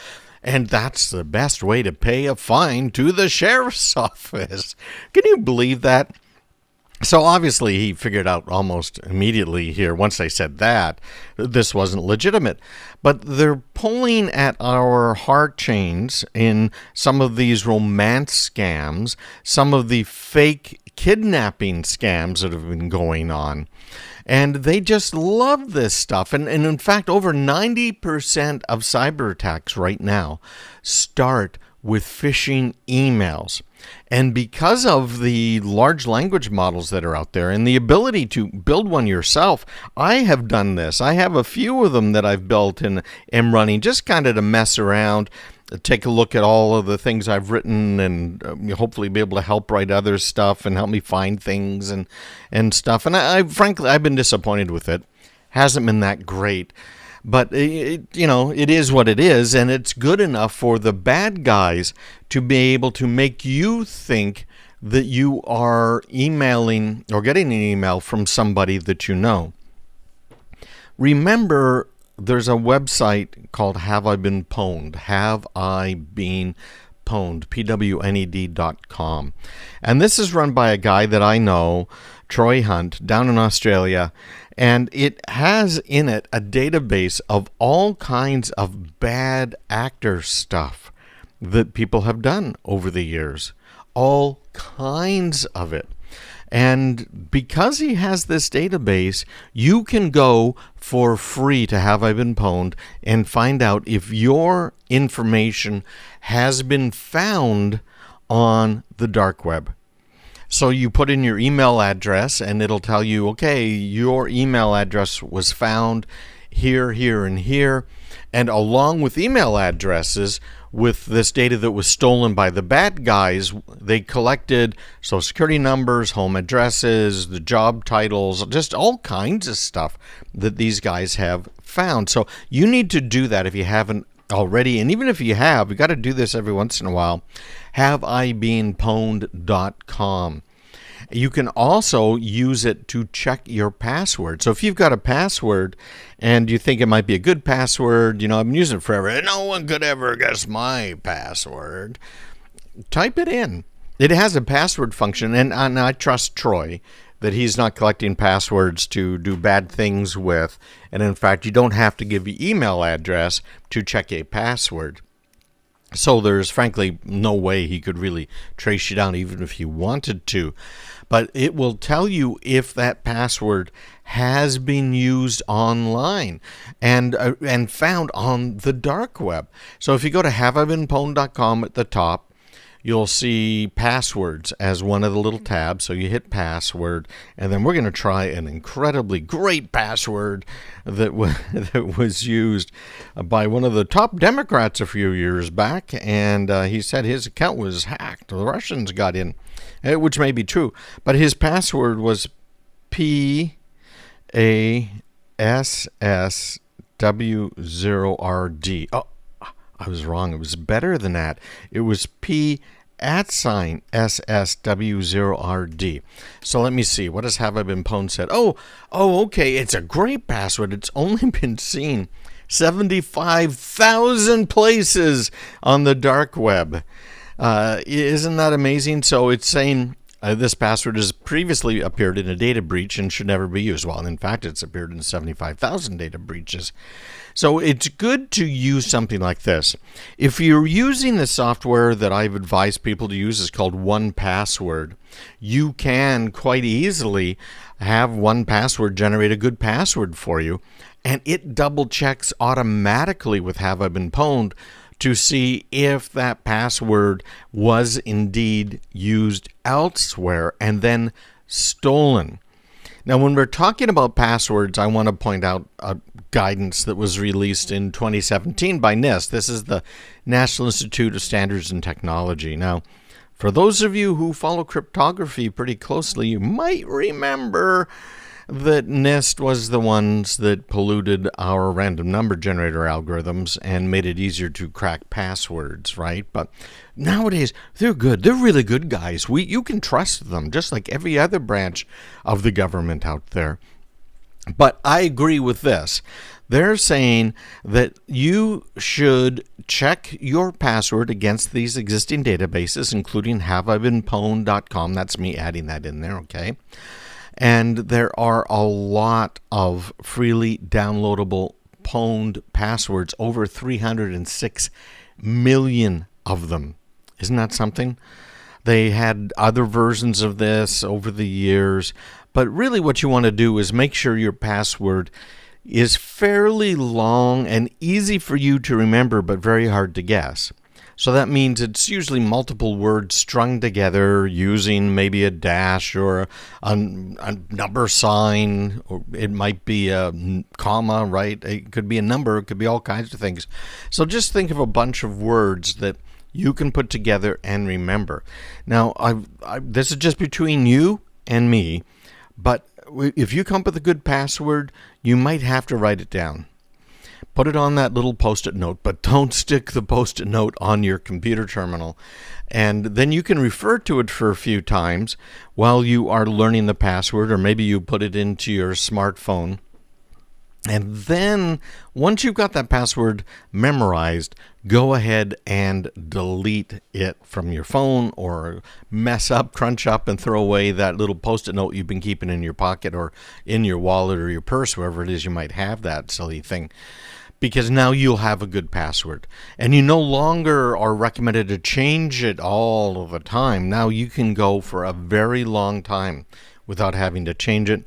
A: And that's the best way to pay a fine to the sheriff's office. Can you believe that? So obviously he figured out almost immediately here, once they said that, this wasn't legitimate. But they're pulling at our heartstrings in some of these romance scams, some of the fake kidnapping scams that have been going on. And they just love this stuff. And in fact, over 90% of cyber attacks right now start with phishing emails. And because of the large language models that are out there and the ability to build one yourself, I have done this. I have a few of them that I've built and am running just kind of to mess around, take a look at all of the things I've written and hopefully be able to help write other stuff and help me find things and stuff. And frankly, I've been disappointed with it. Hasn't been that great. But, it is what it is, and it's good enough for the bad guys to be able to make you think that you are emailing or getting an email from somebody that you know. Remember, there's a website called Have I Been Pwned? Have I Been Pwned? pwned.com. And this is run by a guy that I know, Troy Hunt, down in Australia. And it has in it a database of all kinds of bad actor stuff that people have done over the years. All kinds of it. And because he has this database, you can go for free to Have I Been Pwned and find out if your information has been found on the dark web. So you put in your email address and it'll tell you, okay, your email address was found here, here, and here. And along with email addresses, with this data that was stolen by the bad guys, they collected social security numbers, home addresses, the job titles, just all kinds of stuff that these guys have found. So you need to do that if you haven't already. And even if you have, you got to do this every once in a while. HaveIBeenPwned.com. You can also use it to check your password. So if you've got a password and you think it might be a good password, I've been using it forever, and no one could ever guess my password, type it in. It has a password function, and I trust Troy that he's not collecting passwords to do bad things with. And in fact, you don't have to give your email address to check a password. So there's frankly no way he could really trace you down even if he wanted to. But it will tell you if that password has been used online and found on the dark web. So if you go to haveibeenpwned.com at the top, you'll see passwords as one of the little tabs. So you hit password, and then we're going to try an incredibly great password that was used by one of the top Democrats a few years back, and he said his account was hacked. The Russians got in, which may be true, but his password was PASSW0RD. Oh, I was wrong. It was better than that. It was P@SSW0RD. So let me see. What have I been pwned said? Oh, okay. It's a great password. It's only been seen 75,000 places on the dark web. Isn't that amazing? So it's saying this password has previously appeared in a data breach and should never be used. Well, in fact, it's appeared in 75,000 data breaches. So it's good to use something like this. If you're using the software that I've advised people to use, is called 1Password, you can quite easily have 1Password generate a good password for you, and it double checks automatically with Have I Been Pwned to see if that password was indeed used elsewhere and then stolen. Now, when we're talking about passwords, I want to point out a guidance that was released in 2017 by NIST. This is the National Institute of Standards and Technology. Now, for those of you who follow cryptography pretty closely, you might remember that NIST was the ones that polluted our random number generator algorithms and made it easier to crack passwords, right? But nowadays, they're good. They're really good guys. You can trust them, just like every other branch of the government out there. But I agree with this. They're saying that you should check your password against these existing databases, including haveibeenpwned.com. That's me adding that in there, okay? And there are a lot of freely downloadable pwned passwords, over 306 million of them. Isn't that something? They had other versions of this over the years, but really what you want to do is make sure your password is fairly long and easy for you to remember, but very hard to guess. So that means it's usually multiple words strung together using maybe a dash or a number sign, or it might be a comma, right? It could be a number. It could be all kinds of things. So just think of a bunch of words that you can put together and remember. Now, this is just between you and me, but if you come up with a good password, you might have to write it down. Put it on that little Post-it note, but don't stick the Post-it note on your computer terminal. And then you can refer to it for a few times while you are learning the password, or maybe you put it into your smartphone. And then once you've got that password memorized, go ahead and delete it from your phone, or crunch up and throw away that little Post-it note you've been keeping in your pocket or in your wallet or your purse, wherever it is you might have that silly thing. Because now you'll have a good password. And you no longer are recommended to change it all of the time. Now you can go for a very long time without having to change it.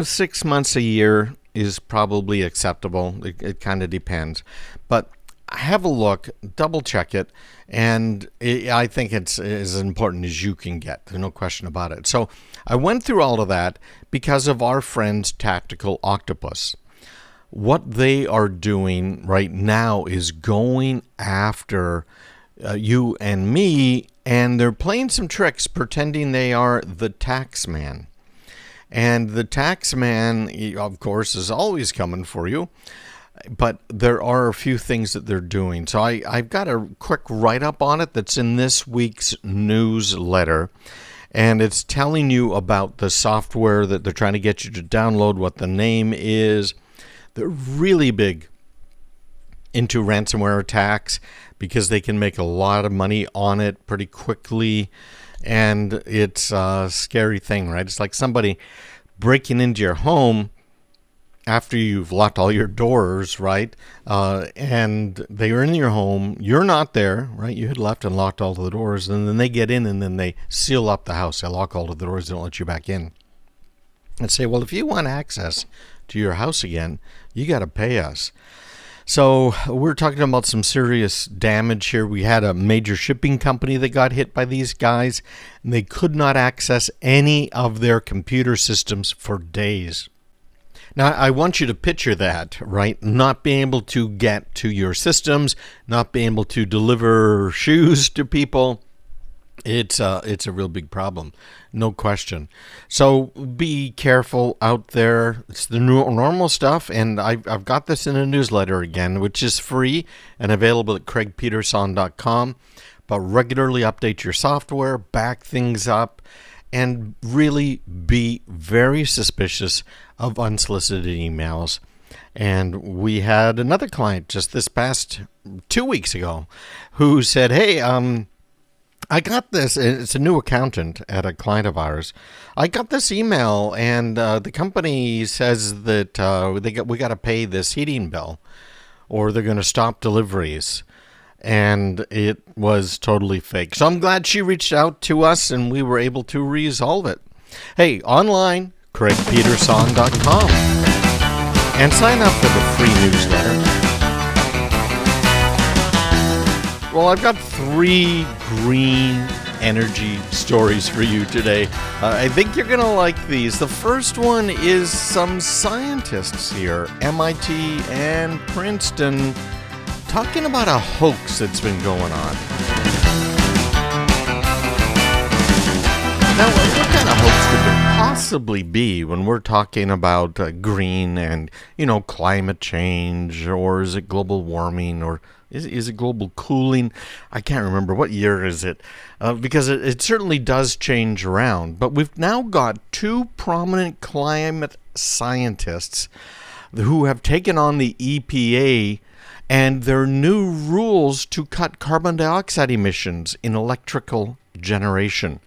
A: 6 months, a year is probably acceptable. It kind of depends. But have a look, double check it, and I think it's as important as you can get. There's no question about it. So I went through all of that because of our friends Tactical Octopus. What they are doing right now is going after you and me, and they're playing some tricks pretending they are the tax man. And the tax man, of course, is always coming for you. But there are a few things that they're doing. So I've got a quick write-up on it that's in this week's newsletter. And it's telling you about the software that they're trying to get you to download, what the name is. They're really big into ransomware attacks because they can make a lot of money on it pretty quickly. And it's a scary thing, right? It's like somebody breaking into your home after you've locked all your doors, right? And they are in your home. You're not there, right? You had left and locked all the doors. And then they get in and then they seal up the house. They lock all of the doors. They don't let you back in. And say, well, if you want access to your house again, you got to pay us. So we're talking about some serious damage here. We had a major shipping company that got hit by these guys, and they could not access any of their computer systems for days. Now, I want you to picture that, right? Not being able to get to your systems, not being able to deliver shoes to people. It's a real big problem, no question. So be careful out there. It's the normal stuff, and I've got this in a newsletter again, which is free and available at craigpeterson.com. But regularly update your software, back things up, and really be very suspicious of unsolicited emails. And we had another client just this past 2 weeks ago who said, hey, I got this. It's a new accountant at a client of ours. I got this email, and the company says that we got to pay this heating bill, or they're going to stop deliveries. And it was totally fake. So I'm glad she reached out to us, and we were able to resolve it. Hey, online, craigpeterson.com, and sign up for the free newsletter. Well, I've got 3 green energy stories for you today. I think you're going to like these. The first one is some scientists here, MIT and Princeton, talking about a hoax that's been going on. Now, what kind of hoax could there possibly be when we're talking about green and, climate change, or is it global warming, or is it global cooling? I can't remember. What year is it? Because it certainly does change around. But we've now got 2 prominent climate scientists who have taken on the EPA and their new rules to cut carbon dioxide emissions in electrical generation.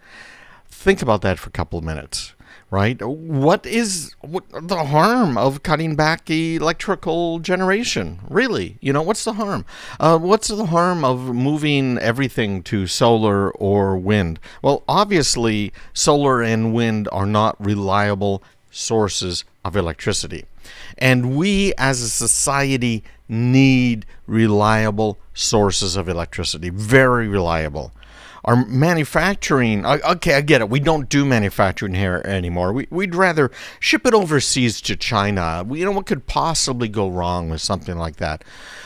A: Think about that for a couple of minutes, right? What the harm of cutting back electrical generation? Really, what's the harm? What's the harm of moving everything to solar or wind? Well, obviously, solar and wind are not reliable sources of electricity. And we as a society need reliable sources of electricity, very reliable. Our manufacturing, okay, I get it. We don't do manufacturing here anymore. We'd rather ship it overseas to China. What could possibly go wrong with something like that?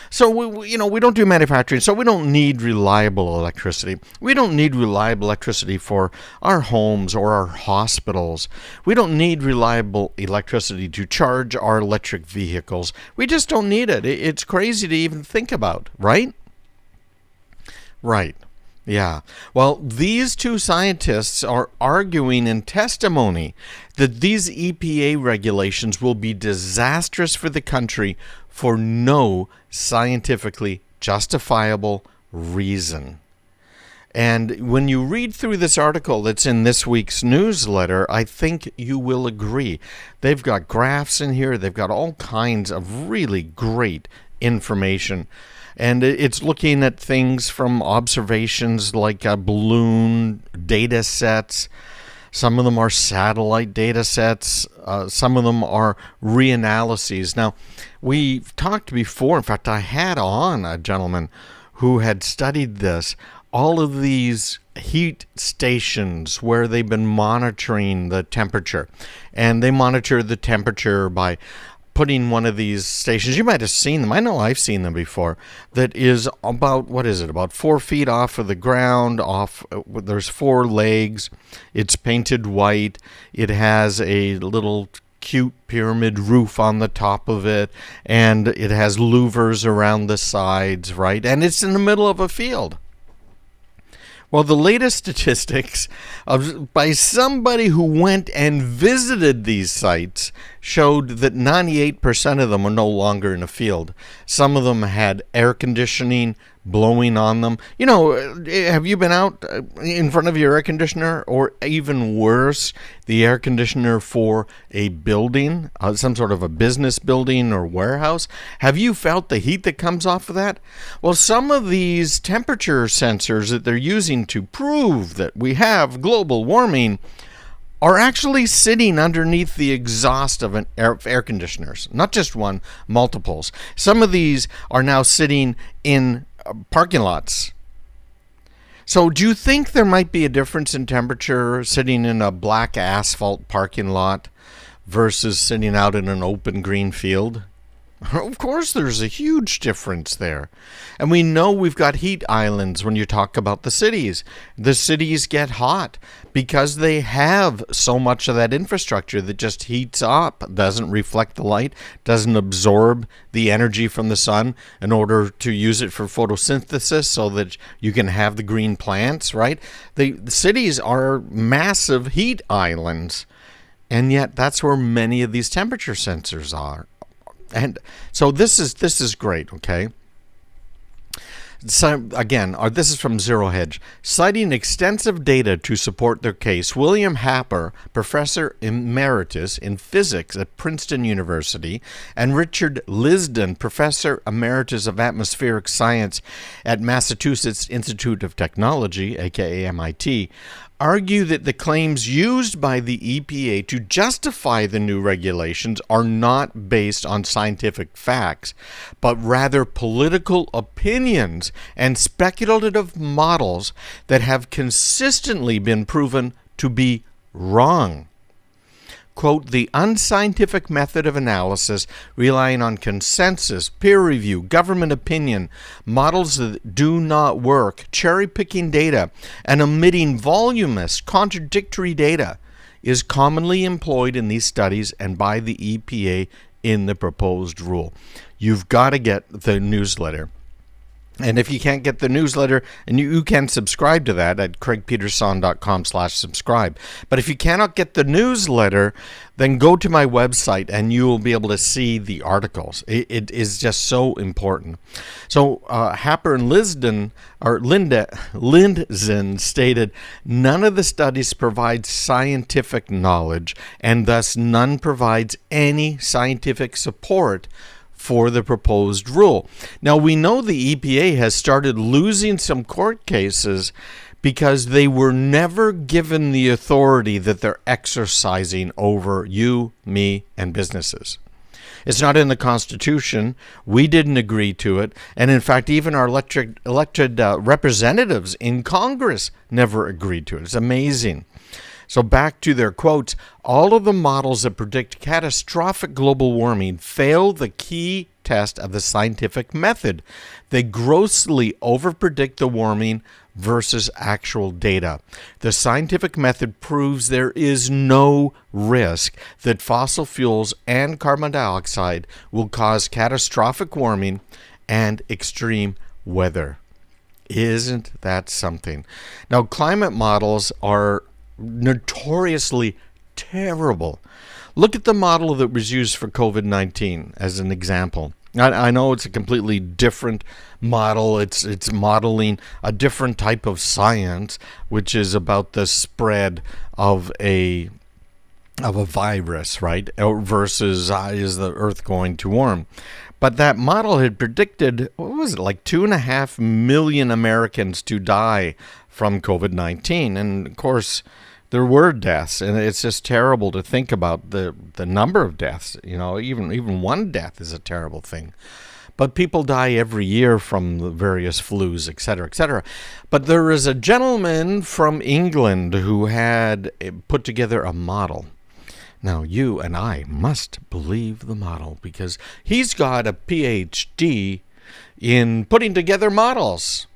A: So, we don't do manufacturing, so we don't need reliable electricity. We don't need reliable electricity for our homes or our hospitals. We don't need reliable electricity to charge our electric vehicles. We just don't need it. It's crazy to even think about, right? Right. Yeah. Well, these 2 scientists are arguing in testimony that these EPA regulations will be disastrous for the country for no scientifically justifiable reason. And when you read through this article that's in this week's newsletter, I think you will agree. They've got graphs in here. They've got all kinds of really great information. And it's looking at things from observations like balloon data sets. Some of them are satellite data sets. Some of them are reanalyses. Now, we've talked before. In fact, I had on a gentleman who had studied this. All of these heat stations where they've been monitoring the temperature. And they monitor the temperature by putting one of these stations, you might have seen them, I know I've seen them before, that is about, about 4 feet off of the ground, there's 4 legs, it's painted white, it has a little cute pyramid roof on the top of it, and it has louvers around the sides, right? And it's in the middle of a field. Well, the latest statistics by somebody who went and visited these sites showed that 98% of them are no longer in a field. Some of them had air conditioning blowing on them. Have you been out in front of your air conditioner, or even worse, the air conditioner for a building, some sort of a business building or warehouse? Have you felt the heat that comes off of that? Well, some of these temperature sensors that they're using to prove that we have global warming are actually sitting underneath the exhaust of air conditioners. Not just one, multiples. Some of these are now sitting in parking lots. So do you think there might be a difference in temperature sitting in a black asphalt parking lot versus sitting out in an open green field? Of course there's a huge difference there. And we know we've got heat islands when you talk about the cities. The cities get hot because they have so much of that infrastructure that just heats up, doesn't reflect the light, doesn't absorb the energy from the sun in order to use it for photosynthesis so that you can have the green plants, right? The cities are massive heat islands, and yet that's where many of these temperature sensors are. And so this is great, okay? So again, this is from Zero Hedge. Citing extensive data to support their case, William Happer, Professor Emeritus in Physics at Princeton University, and Richard Lisden, Professor Emeritus of Atmospheric Science at Massachusetts Institute of Technology, aka MIT, argue that the claims used by the EPA to justify the new regulations are not based on scientific facts, but rather political opinions and speculative models that have consistently been proven to be wrong. Quote, the unscientific method of analysis relying on consensus, peer review, government opinion, models that do not work, cherry-picking data, and omitting voluminous, contradictory data is commonly employed in these studies and by the EPA in the proposed rule. You've got to get the newsletter. And if you can't get the newsletter, and you can subscribe to that at craigpeterson.com/subscribe. But if you cannot get the newsletter, then go to my website and you will be able to see the articles. It is just so important. So Happer and Lisden, or Lindzen stated, none of the studies provide scientific knowledge, and thus none provides any scientific support for the proposed rule. Now, we know the EPA has started losing some court cases because they were never given the authority that they're exercising over you, me, and businesses. It's not in the Constitution. We didn't agree to it. And in fact, even our elected representatives in Congress never agreed to it. It's amazing. So back to their quotes, all of the models that predict catastrophic global warming fail the key test of the scientific method. They grossly overpredict the warming versus actual data. The scientific method proves there is no risk that fossil fuels and carbon dioxide will cause catastrophic warming and extreme weather. Isn't that something? Now, climate models are notoriously terrible. Look at the model that was used for COVID-19 as an example. I know it's a completely different model. It's modeling a different type of science, which is about the spread of a virus, right? Versus is the Earth going to warm? But that model had predicted, what was it, like 2.5 million Americans to die from COVID-19. And of course, there were deaths, and it's just terrible to think about the number of deaths. You know, even one death is a terrible thing. But people die every year from the various flus, et cetera, et cetera. But there is a gentleman from England who had put together a model. Now, you and I must believe the model because he's got a PhD in putting together models.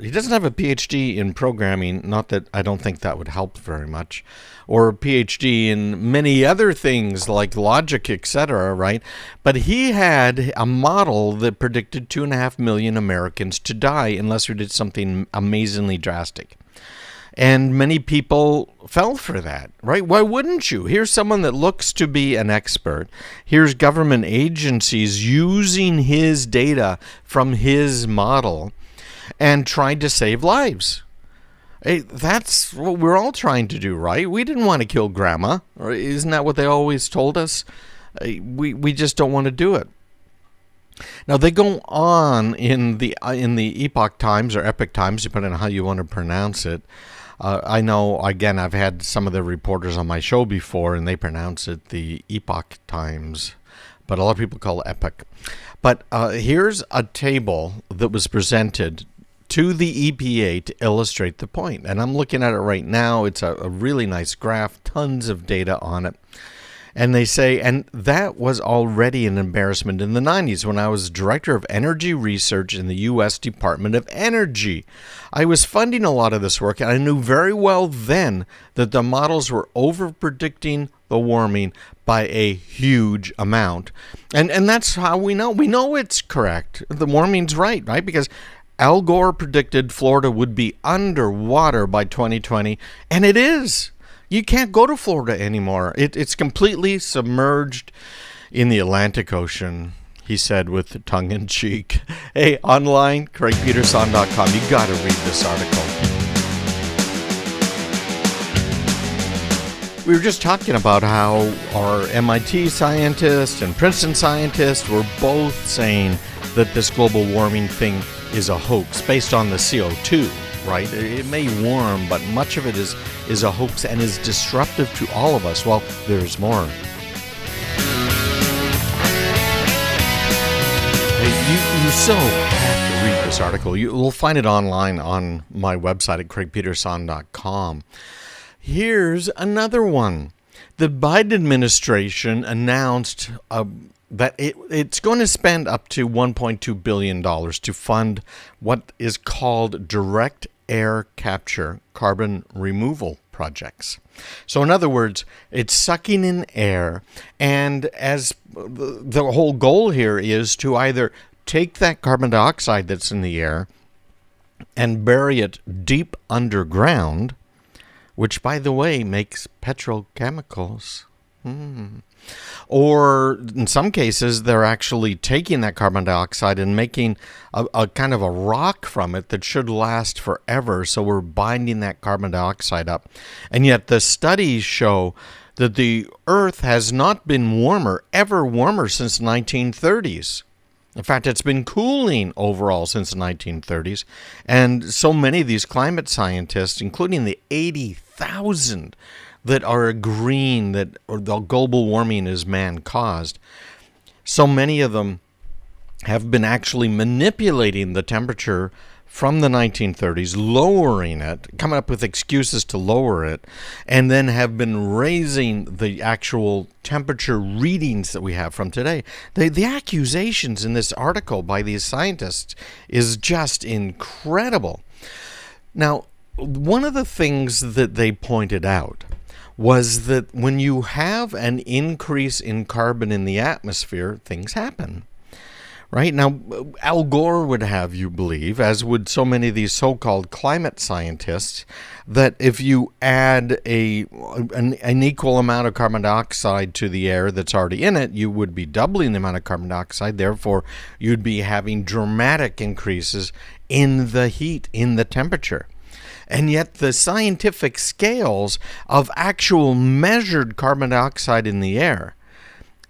A: He doesn't have a PhD in programming, not that I don't think that would help very much, or a PhD in many other things like logic, etc., right? But he had a model that predicted 2.5 million Americans to die unless we did something amazingly drastic. And many people fell for that, right? Why wouldn't you? Here's someone that looks to be an expert. Here's government agencies using his data from his model and trying to save lives. Hey, that's what we're all trying to do, right? We didn't want to kill grandma. Or isn't that what they always told us? We just don't want to do it. Now, they go on in the Epoch Times or Epic Times, depending on how you want to pronounce it. I know, again, I've had some of the reporters on my show before, and they pronounce it the epoch times, but a lot of people call it epoch. But here's a table that was presented to the EPA to illustrate the point. And I'm looking at it right now. It's a really nice graph, tons of data on it. And they say, and that was already an embarrassment in the 90s when I was director of energy research in the U.S. Department of Energy. I was funding a lot of this work, and I knew very well then that the models were over-predicting the warming by a huge amount. And that's how we know. We know it's correct. The warming's right? Because Al Gore predicted Florida would be underwater by 2020, and it is. You can't go to Florida anymore. It's completely submerged in the Atlantic Ocean, he said with tongue-in-cheek. Hey, online, CraigPeterson.com. You got to read this article. We were just talking about how our MIT scientists and Princeton scientists were both saying that this global warming thing is a hoax based on the CO2. Right? It may warm, but much of it is a hoax and is disruptive to all of us. Well, there's more. You so have to read this article. You'll find it online on my website at CraigPeterson.com. Here's another one. The Biden administration announced that it's going to spend up to $1.2 billion to fund what is called direct air capture carbon removal projects. So in other words, it's sucking in air, and as the whole goal here is to either take that carbon dioxide that's in the air and bury it deep underground, which, by the way, makes petrochemicals. Or in some cases, they're actually taking that carbon dioxide and making a kind of a rock from it that should last forever. So we're binding that carbon dioxide up. And yet the studies show that the Earth has not been ever warmer since the 1930s. In fact, it's been cooling overall since the 1930s. And so many of these climate scientists, including the 80,000 that are agreeing that the global warming is man-caused, so many of them have been actually manipulating the temperature from the 1930s, lowering it, coming up with excuses to lower it, and then have been raising the actual temperature readings that we have from today. The accusations in this article by these scientists is just incredible. Now, one of the things that they pointed out was that when you have an increase in carbon in the atmosphere, things happen. Right? Now, Al Gore would have you believe, as would so many of these so-called climate scientists, that if you add an equal amount of carbon dioxide to the air that's already in it, you would be doubling the amount of carbon dioxide. Therefore, you'd be having dramatic increases in the heat, in the temperature. And yet the scientific scales of actual measured carbon dioxide in the air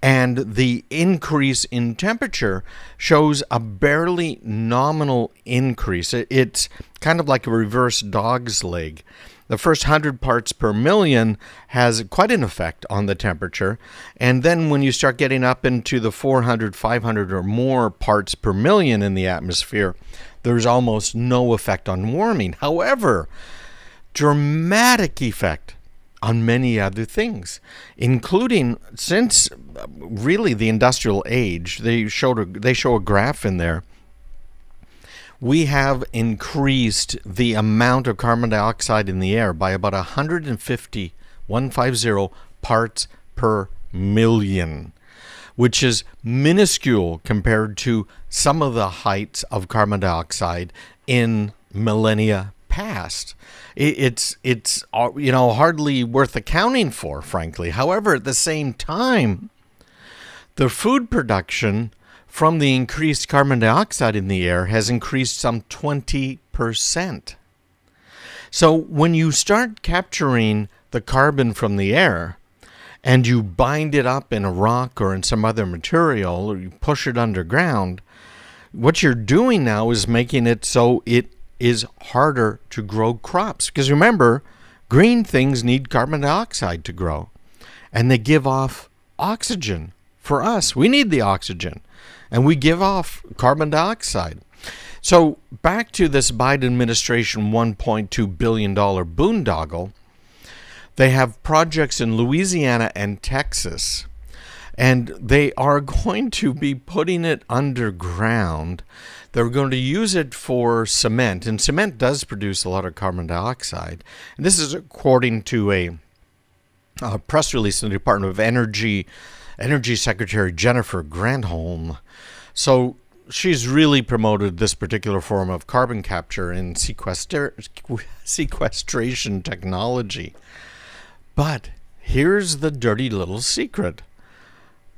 A: and the increase in temperature shows a barely nominal increase. It's kind of like a reverse dog's leg. The first 100 parts per million has quite an effect on the temperature. And then when you start getting up into the 400, 500 or more parts per million in the atmosphere, there's almost no effect on warming. However, dramatic effect on many other things, including since really the industrial age. They show a graph in there. We have increased the amount of carbon dioxide in the air by about 150 parts per million, which is minuscule compared to some of the heights of carbon dioxide in millennia past. It's hardly worth accounting for, frankly. However, at the same time, the food production from the increased carbon dioxide in the air has increased some 20%. So when you start capturing the carbon from the air and you bind it up in a rock or in some other material, or you push it underground, what you're doing now is making it so it is harder to grow crops. Because remember, green things need carbon dioxide to grow, and they give off oxygen for us. We need the oxygen, and we give off carbon dioxide. So back to this Biden administration $1.2 billion boondoggle, they have projects in Louisiana and Texas, and they are going to be putting it underground. They're going to use it for cement, and cement does produce a lot of carbon dioxide. And this is according to a press release in the Department of Energy Secretary Jennifer Granholm. So she's really promoted this particular form of carbon capture and sequestration technology. But here's the dirty little secret.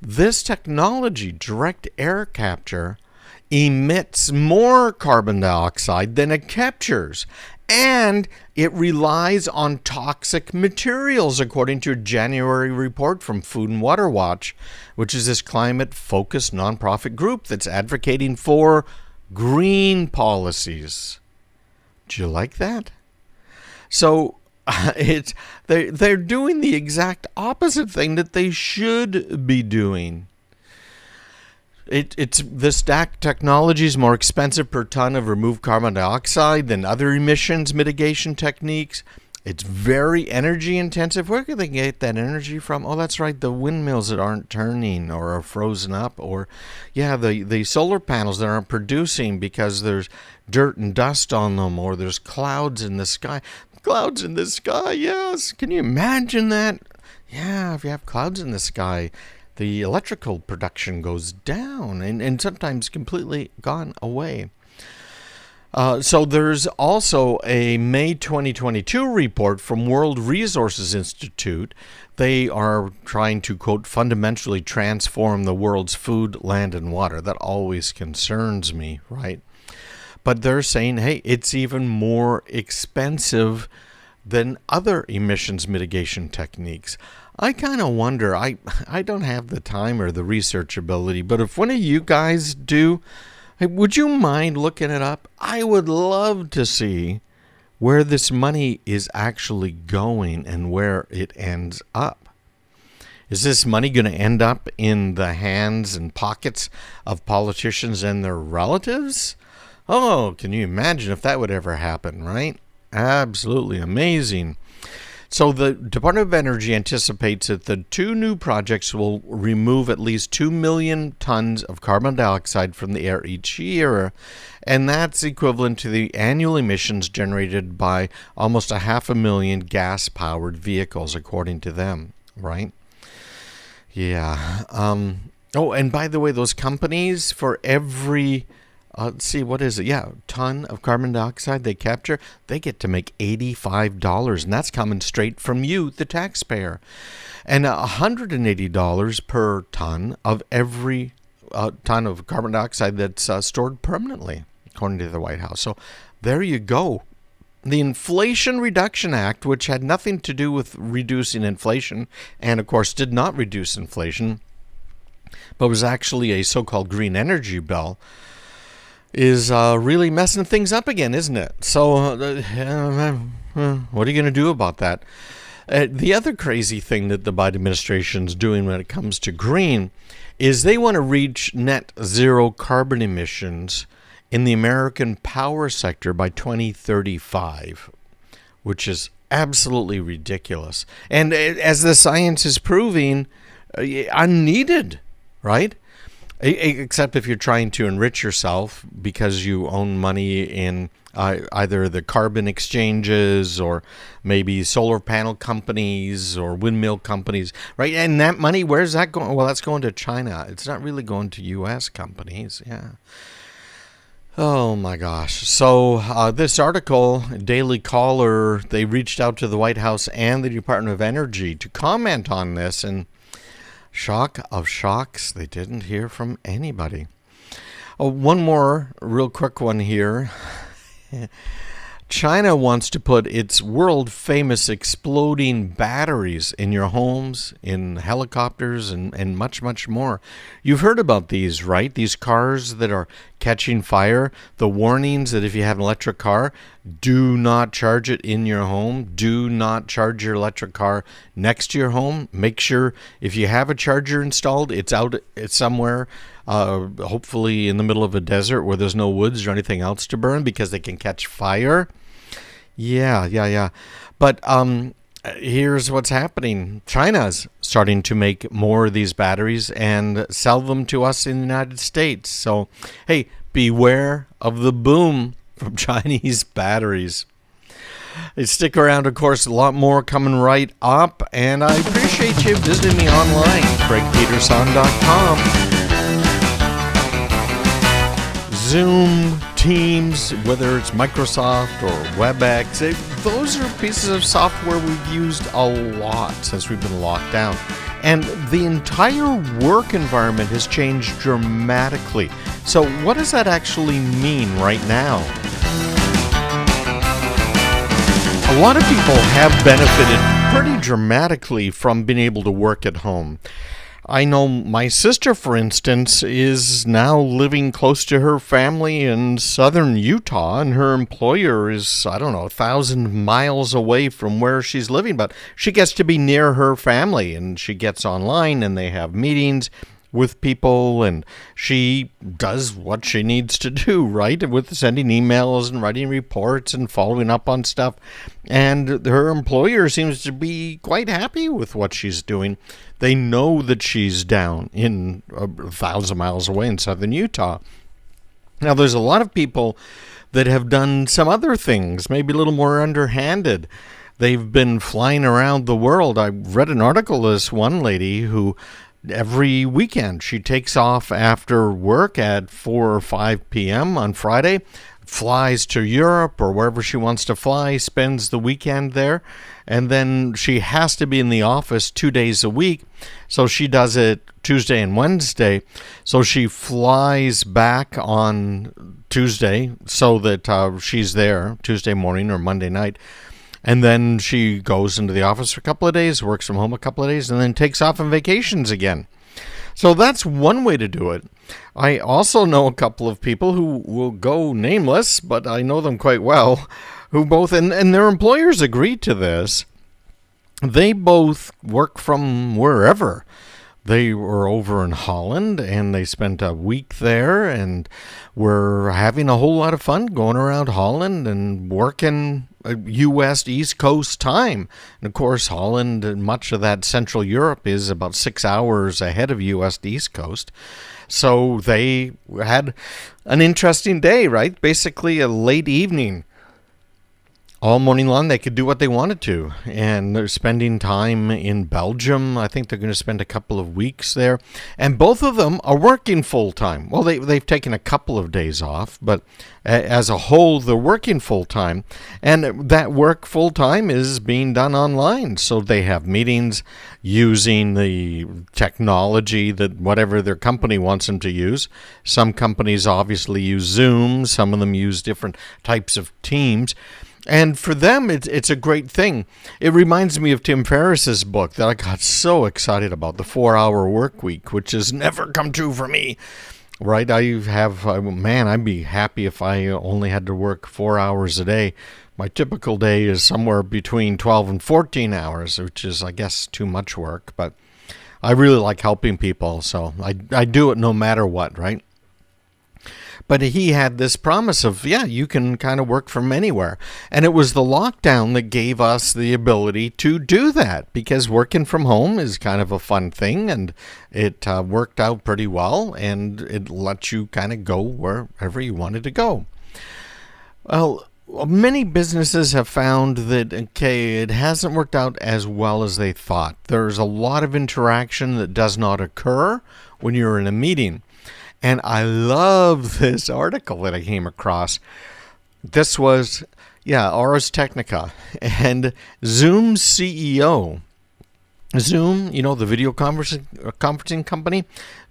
A: This technology, direct air capture, emits more carbon dioxide than it captures. And it relies on toxic materials, according to a January report from Food and Water Watch, which is this climate-focused nonprofit group that's advocating for green policies. Do you like that? So they're doing the exact opposite thing that they should be doing. This stack technology is more expensive per ton of removed carbon dioxide than other emissions mitigation techniques. It's very energy intensive. Where could they get that energy from? Oh, that's right, the windmills that aren't turning or are frozen up, or the solar panels that aren't producing because there's dirt and dust on them, or there's clouds in the sky. Clouds in the sky, yes. Can you imagine that? Yeah, if you have clouds in the sky, the electrical production goes down and sometimes completely gone away. So there's also a May 2022 report from World Resources Institute. They are trying to, quote, fundamentally transform the world's food, land, and water. That always concerns me, right? But they're saying, hey, it's even more expensive than other emissions mitigation techniques. I kind of wonder, I don't have the time or the research ability, but if one of you guys do, would you mind looking it up? I would love to see where this money is actually going and where it ends up. Is this money going to end up in the hands and pockets of politicians and their relatives? Oh, can you imagine if that would ever happen, right? Absolutely amazing. So the Department of Energy anticipates that the two new projects will remove at least 2 million tons of carbon dioxide from the air each year, and that's equivalent to the annual emissions generated by almost 500,000 gas-powered vehicles, according to them, right? Yeah. Oh, and by the way, those companies, for every let's see, what is it? Yeah, ton of carbon dioxide they capture, they get to make $85, and that's coming straight from you, the taxpayer. And $180 per ton of every ton of carbon dioxide that's stored permanently, according to the White House. So there you go. The Inflation Reduction Act, which had nothing to do with reducing inflation, and of course did not reduce inflation, but was actually a so-called green energy bill, is really messing things up again, isn't it? So what are you going to do about that? The other crazy thing that the Biden administration is doing when it comes to green is they want to reach net zero carbon emissions in the American power sector by 2035, which is absolutely ridiculous. And as the science is proving, unneeded, right? Except if you're trying to enrich yourself because you own money in either the carbon exchanges or maybe solar panel companies or windmill companies, right? And that money, where's that going? Well, that's going to China. It's not really going to U.S. companies. Yeah. Oh, my gosh. So this article, Daily Caller, they reached out to the White House and the Department of Energy to comment on this, and shock of shocks, they didn't hear from anybody. Oh, one more real quick one here. China wants to put its world-famous exploding batteries in your homes, in helicopters, and much, much more. You've heard about these, right? These cars that are catching fire, the warnings that if you have an electric car, do not charge it in your home. Do not charge your electric car next to your home. Make sure if you have a charger installed, it's somewhere, hopefully in the middle of a desert where there's no woods or anything else to burn, because they can catch fire. Yeah. But here's what's happening. China's starting to make more of these batteries and sell them to us in the United States. So, hey, beware of the boom from Chinese batteries. Hey, stick around, of course, a lot more coming right up. And I appreciate you visiting me online, CraigPeterson.com. Zoom, Teams, whether it's Microsoft or WebEx, those are pieces of software we've used a lot since we've been locked down. And the entire work environment has changed dramatically. So what does that actually mean right now? A lot of people have benefited pretty dramatically from being able to work at home. I know my sister, for instance, is now living close to her family in southern Utah, and her employer is, 1,000 miles away from where she's living, but she gets to be near her family, and she gets online, and they have meetings with people, and she does what she needs to do, right? With sending emails and writing reports and following up on stuff. And her employer seems to be quite happy with what she's doing. They know that she's down in 1,000 miles away in southern Utah. Now, there's a lot of people that have done some other things, maybe a little more underhanded. They've been flying around the world. I read an article of this one lady who every weekend she takes off after work at 4 or 5 p.m. on Friday, flies to Europe or wherever she wants to fly, spends the weekend there, and then she has to be in the office 2 days a week. So she does it Tuesday and Wednesday. So she flies back on Tuesday so that she's there Tuesday morning or Monday night. And then she goes into the office for a couple of days, works from home a couple of days, and then takes off on vacations again. So that's one way to do it. I also know a couple of people who will go nameless, but I know them quite well, who both, and their employers agreed to this. They both work from wherever. They were over in Holland, and they spent a week there, and were having a whole lot of fun going around Holland and working U.S. East Coast time. And, of course, Holland and much of that Central Europe is about 6 hours ahead of U.S. East Coast. So they had an interesting day, right? Basically a late evening. All morning long, they could do what they wanted to. And they're spending time in Belgium. I think they're going to spend a couple of weeks there. And both of them are working full-time. Well, they've taken a couple of days off, but as a whole, they're working full-time. And that work full-time is being done online. So they have meetings using the technology that whatever their company wants them to use. Some companies obviously use Zoom. Some of them use different types of Teams. And for them, it's a great thing. It reminds me of Tim Ferriss's book that I got so excited about, The 4-Hour Work Week, which has never come true for me. Right? I'd be happy if I only had to work 4 hours a day. My typical day is somewhere between 12 and 14 hours, which is, I guess, too much work. But I really like helping people, so I do it no matter what, right? But he had this promise of, you can kind of work from anywhere. And it was the lockdown that gave us the ability to do that, because working from home is kind of a fun thing, and it worked out pretty well, and it lets you kind of go wherever you wanted to go. Well, many businesses have found that, it hasn't worked out as well as they thought. There's a lot of interaction that does not occur when you're in a meeting. And I love this article that I came across. This was, Ars Technica. And Zoom's CEO, Zoom, the video conferencing company,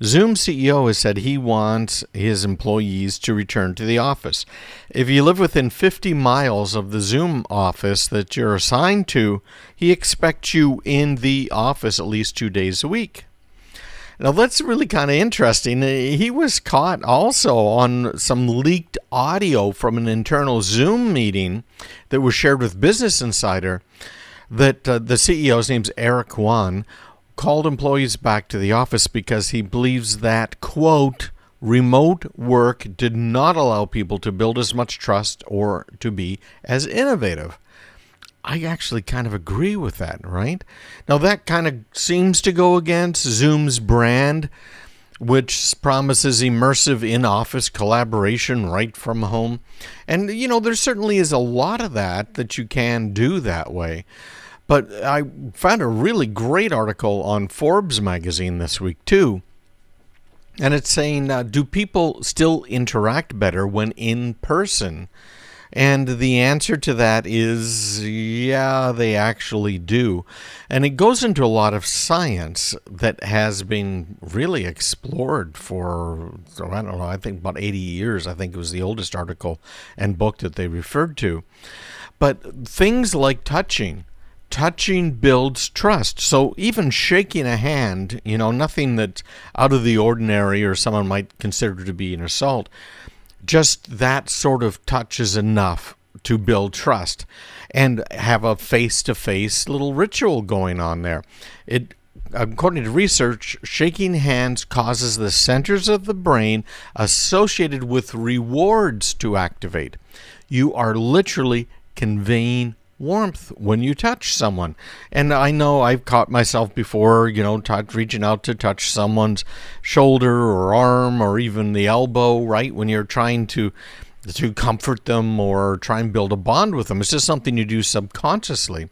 A: Zoom's CEO has said he wants his employees to return to the office. If you live within 50 miles of the Zoom office that you're assigned to, he expects you in the office at least 2 days a week. Now, that's really kind of interesting. He was caught also on some leaked audio from an internal Zoom meeting that was shared with Business Insider that the CEO's name's Eric Wan called employees back to the office because he believes that, quote, remote work did not allow people to build as much trust or to be as innovative. I actually kind of agree with that, right? Now, that kind of seems to go against Zoom's brand, which promises immersive in-office collaboration right from home. And, there certainly is a lot of that you can do that way. But I found a really great article on Forbes magazine this week, too. And it's saying, do people still interact better when in person? And the answer to that is, yeah, they actually do. And it goes into a lot of science that has been really explored for, I don't know, I think about 80 years. I think it was the oldest article and book that they referred to. But things like touching builds trust. So even shaking a hand, nothing that's out of the ordinary or someone might consider to be an assault, just that sort of touch is enough to build trust and have a face-to-face little ritual going on there. According to research, shaking hands causes the centers of the brain associated with rewards to activate. You are literally conveying warmth when you touch someone. And I know I've caught myself before, reaching out to touch someone's shoulder or arm or even the elbow, right? When you're trying to comfort them or try and build a bond with them. It's just something you do subconsciously.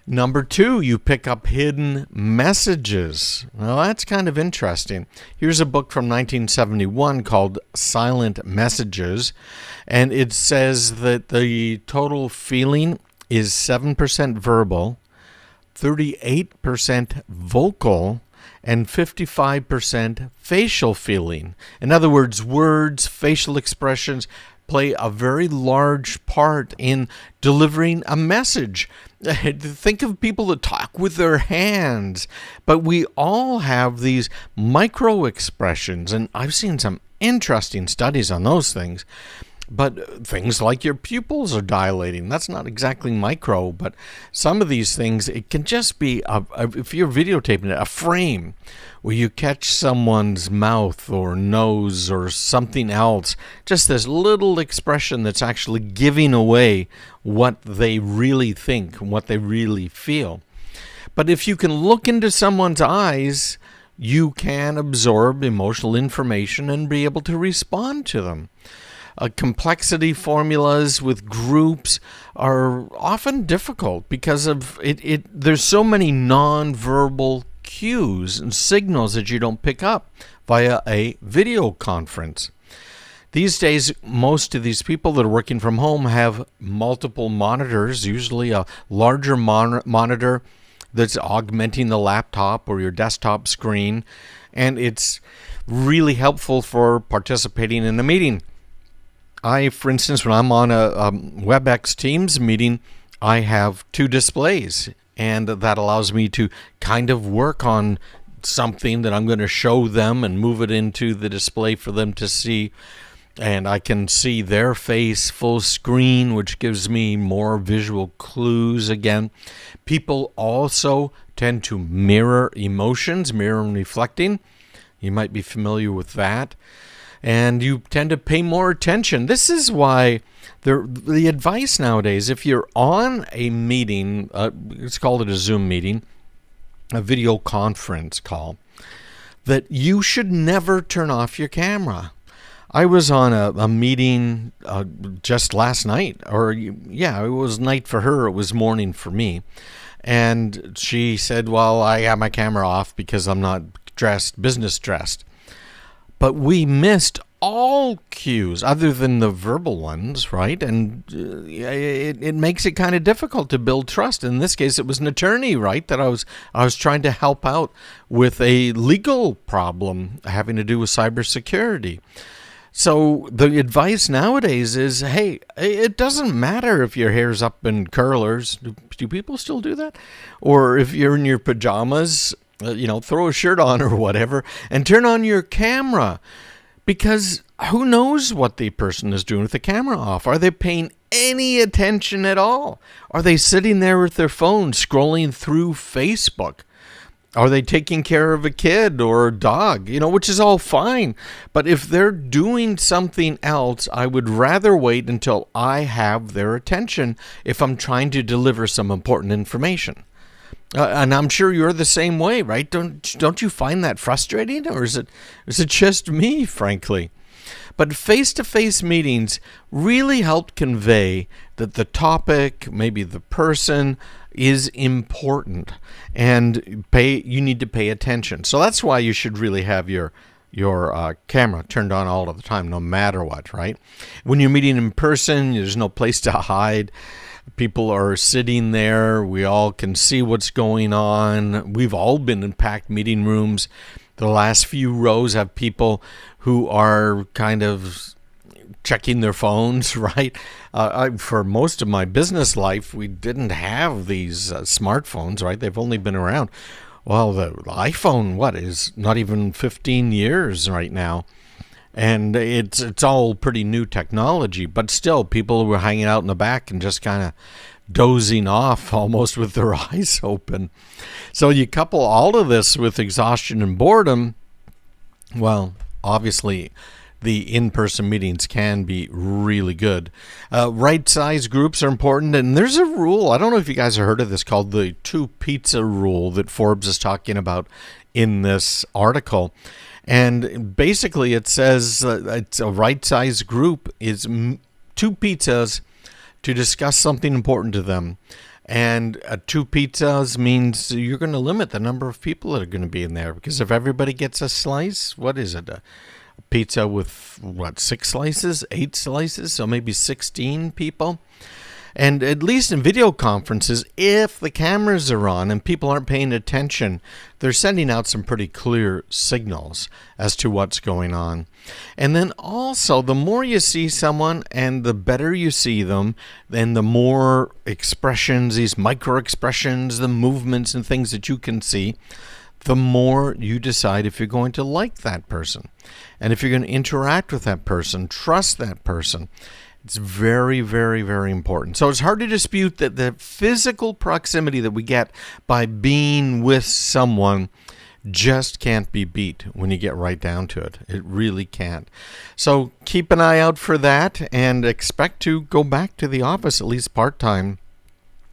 A: Number 2, you pick up hidden messages. Well, that's kind of interesting. Here's a book from 1971 called Silent Messages, and it says that the total feeling is 7% verbal, 38% vocal, and 55% facial feeling. In other words, facial expressions play a very large part in delivering a message. Think of people that talk with their hands, but we all have these micro expressions, and I've seen some interesting studies on those things. But things like your pupils are dilating. That's not exactly micro, but some of these things, it can just be, if you're videotaping it, a frame where you catch someone's mouth or nose or something else, just this little expression that's actually giving away what they really think, what they really feel. But if you can look into someone's eyes, you can absorb emotional information and be able to respond to them. Complexity formulas with groups are often difficult because of it. There's so many non-verbal cues and signals that you don't pick up via a video conference. These days, most of these people that are working from home have multiple monitors, usually a larger monitor that's augmenting the laptop or your desktop screen, and it's really helpful for participating in a meeting. For instance, when I'm on a WebEx Teams meeting, I have 2 displays, and that allows me to kind of work on something that I'm going to show them and move it into the display for them to see. And I can see their face full screen, which gives me more visual clues again. People also tend to mirror emotions, mirror and reflecting. You might be familiar with that. And you tend to pay more attention. This is why the advice nowadays, if you're on a meeting, let's call it a Zoom meeting, a video conference call, that you should never turn off your camera. I was on a meeting just last night, it was night for her, it was morning for me. And she said, well, I have my camera off because I'm not business dressed. But we missed all cues other than the verbal ones, right? And it makes it kind of difficult to build trust. In this case, it was an attorney, right, that I was trying to help out with a legal problem having to do with cybersecurity. So the advice nowadays is, hey, it doesn't matter if your hair's up in curlers. Do people still do that? Or if you're in your pajamas throw a shirt on or whatever, and turn on your camera. Because who knows what the person is doing with the camera off? Are they paying any attention at all? Are they sitting there with their phone scrolling through Facebook? Are they taking care of a kid or a dog? Which is all fine. But if they're doing something else, I would rather wait until I have their attention if I'm trying to deliver some important information. And I'm sure you're the same way, right? Don't you find that frustrating? Or is it just me, frankly? But face-to-face meetings really help convey that the topic, maybe the person, is important, and you need to pay attention. So that's why you should really have your camera turned on all of the time, no matter what, right? When you're meeting in person, there's no place to hide. People are sitting there. We all can see what's going on. We've all been in packed meeting rooms. The last few rows have people who are kind of checking their phones, right? For most of my business life, we didn't have these smartphones, right? They've only been around. Well, the iPhone, is not even 15 years right now. And it's all pretty new technology, but still people were hanging out in the back and just kind of dozing off almost with their eyes open. So you couple all of this with exhaustion and boredom, well, obviously the in-person meetings can be really good. Right-size groups are important, and there's a rule. I don't know if you guys have heard of this, called the 2-pizza rule that Forbes is talking about in this article. And basically it says it's a right-size group is 2 pizzas to discuss something important to them. And 2 pizzas means you're going to limit the number of people that are going to be in there. Because if everybody gets a slice, what is it? A pizza with, 6 slices, 8 slices? So maybe 16 people. And at least in video conferences, if the cameras are on and people aren't paying attention, they're sending out some pretty clear signals as to what's going on. And then also, the more you see someone and the better you see them, then the more expressions, these micro expressions, the movements and things that you can see, the more you decide if you're going to like that person. And if you're going to interact with that person, trust that person. It's very, very, very important. So it's hard to dispute that the physical proximity that we get by being with someone just can't be beat when you get right down to it. It really can't. So keep an eye out for that and expect to go back to the office at least part-time,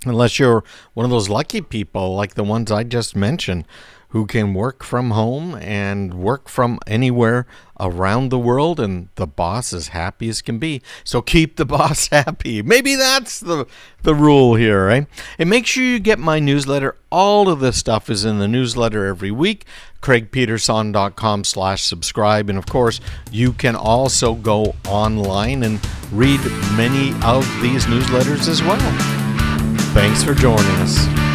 A: unless you're one of those lucky people like the ones I just mentioned, who can work from home and work from anywhere around the world, and the boss is happy as can be. So keep the boss happy. Maybe that's the rule here, right? And make sure you get my newsletter. All of this stuff is in the newsletter every week. CraigPeterson.com/subscribe. And of course, you can also go online and read many of these newsletters as well. Thanks for joining us.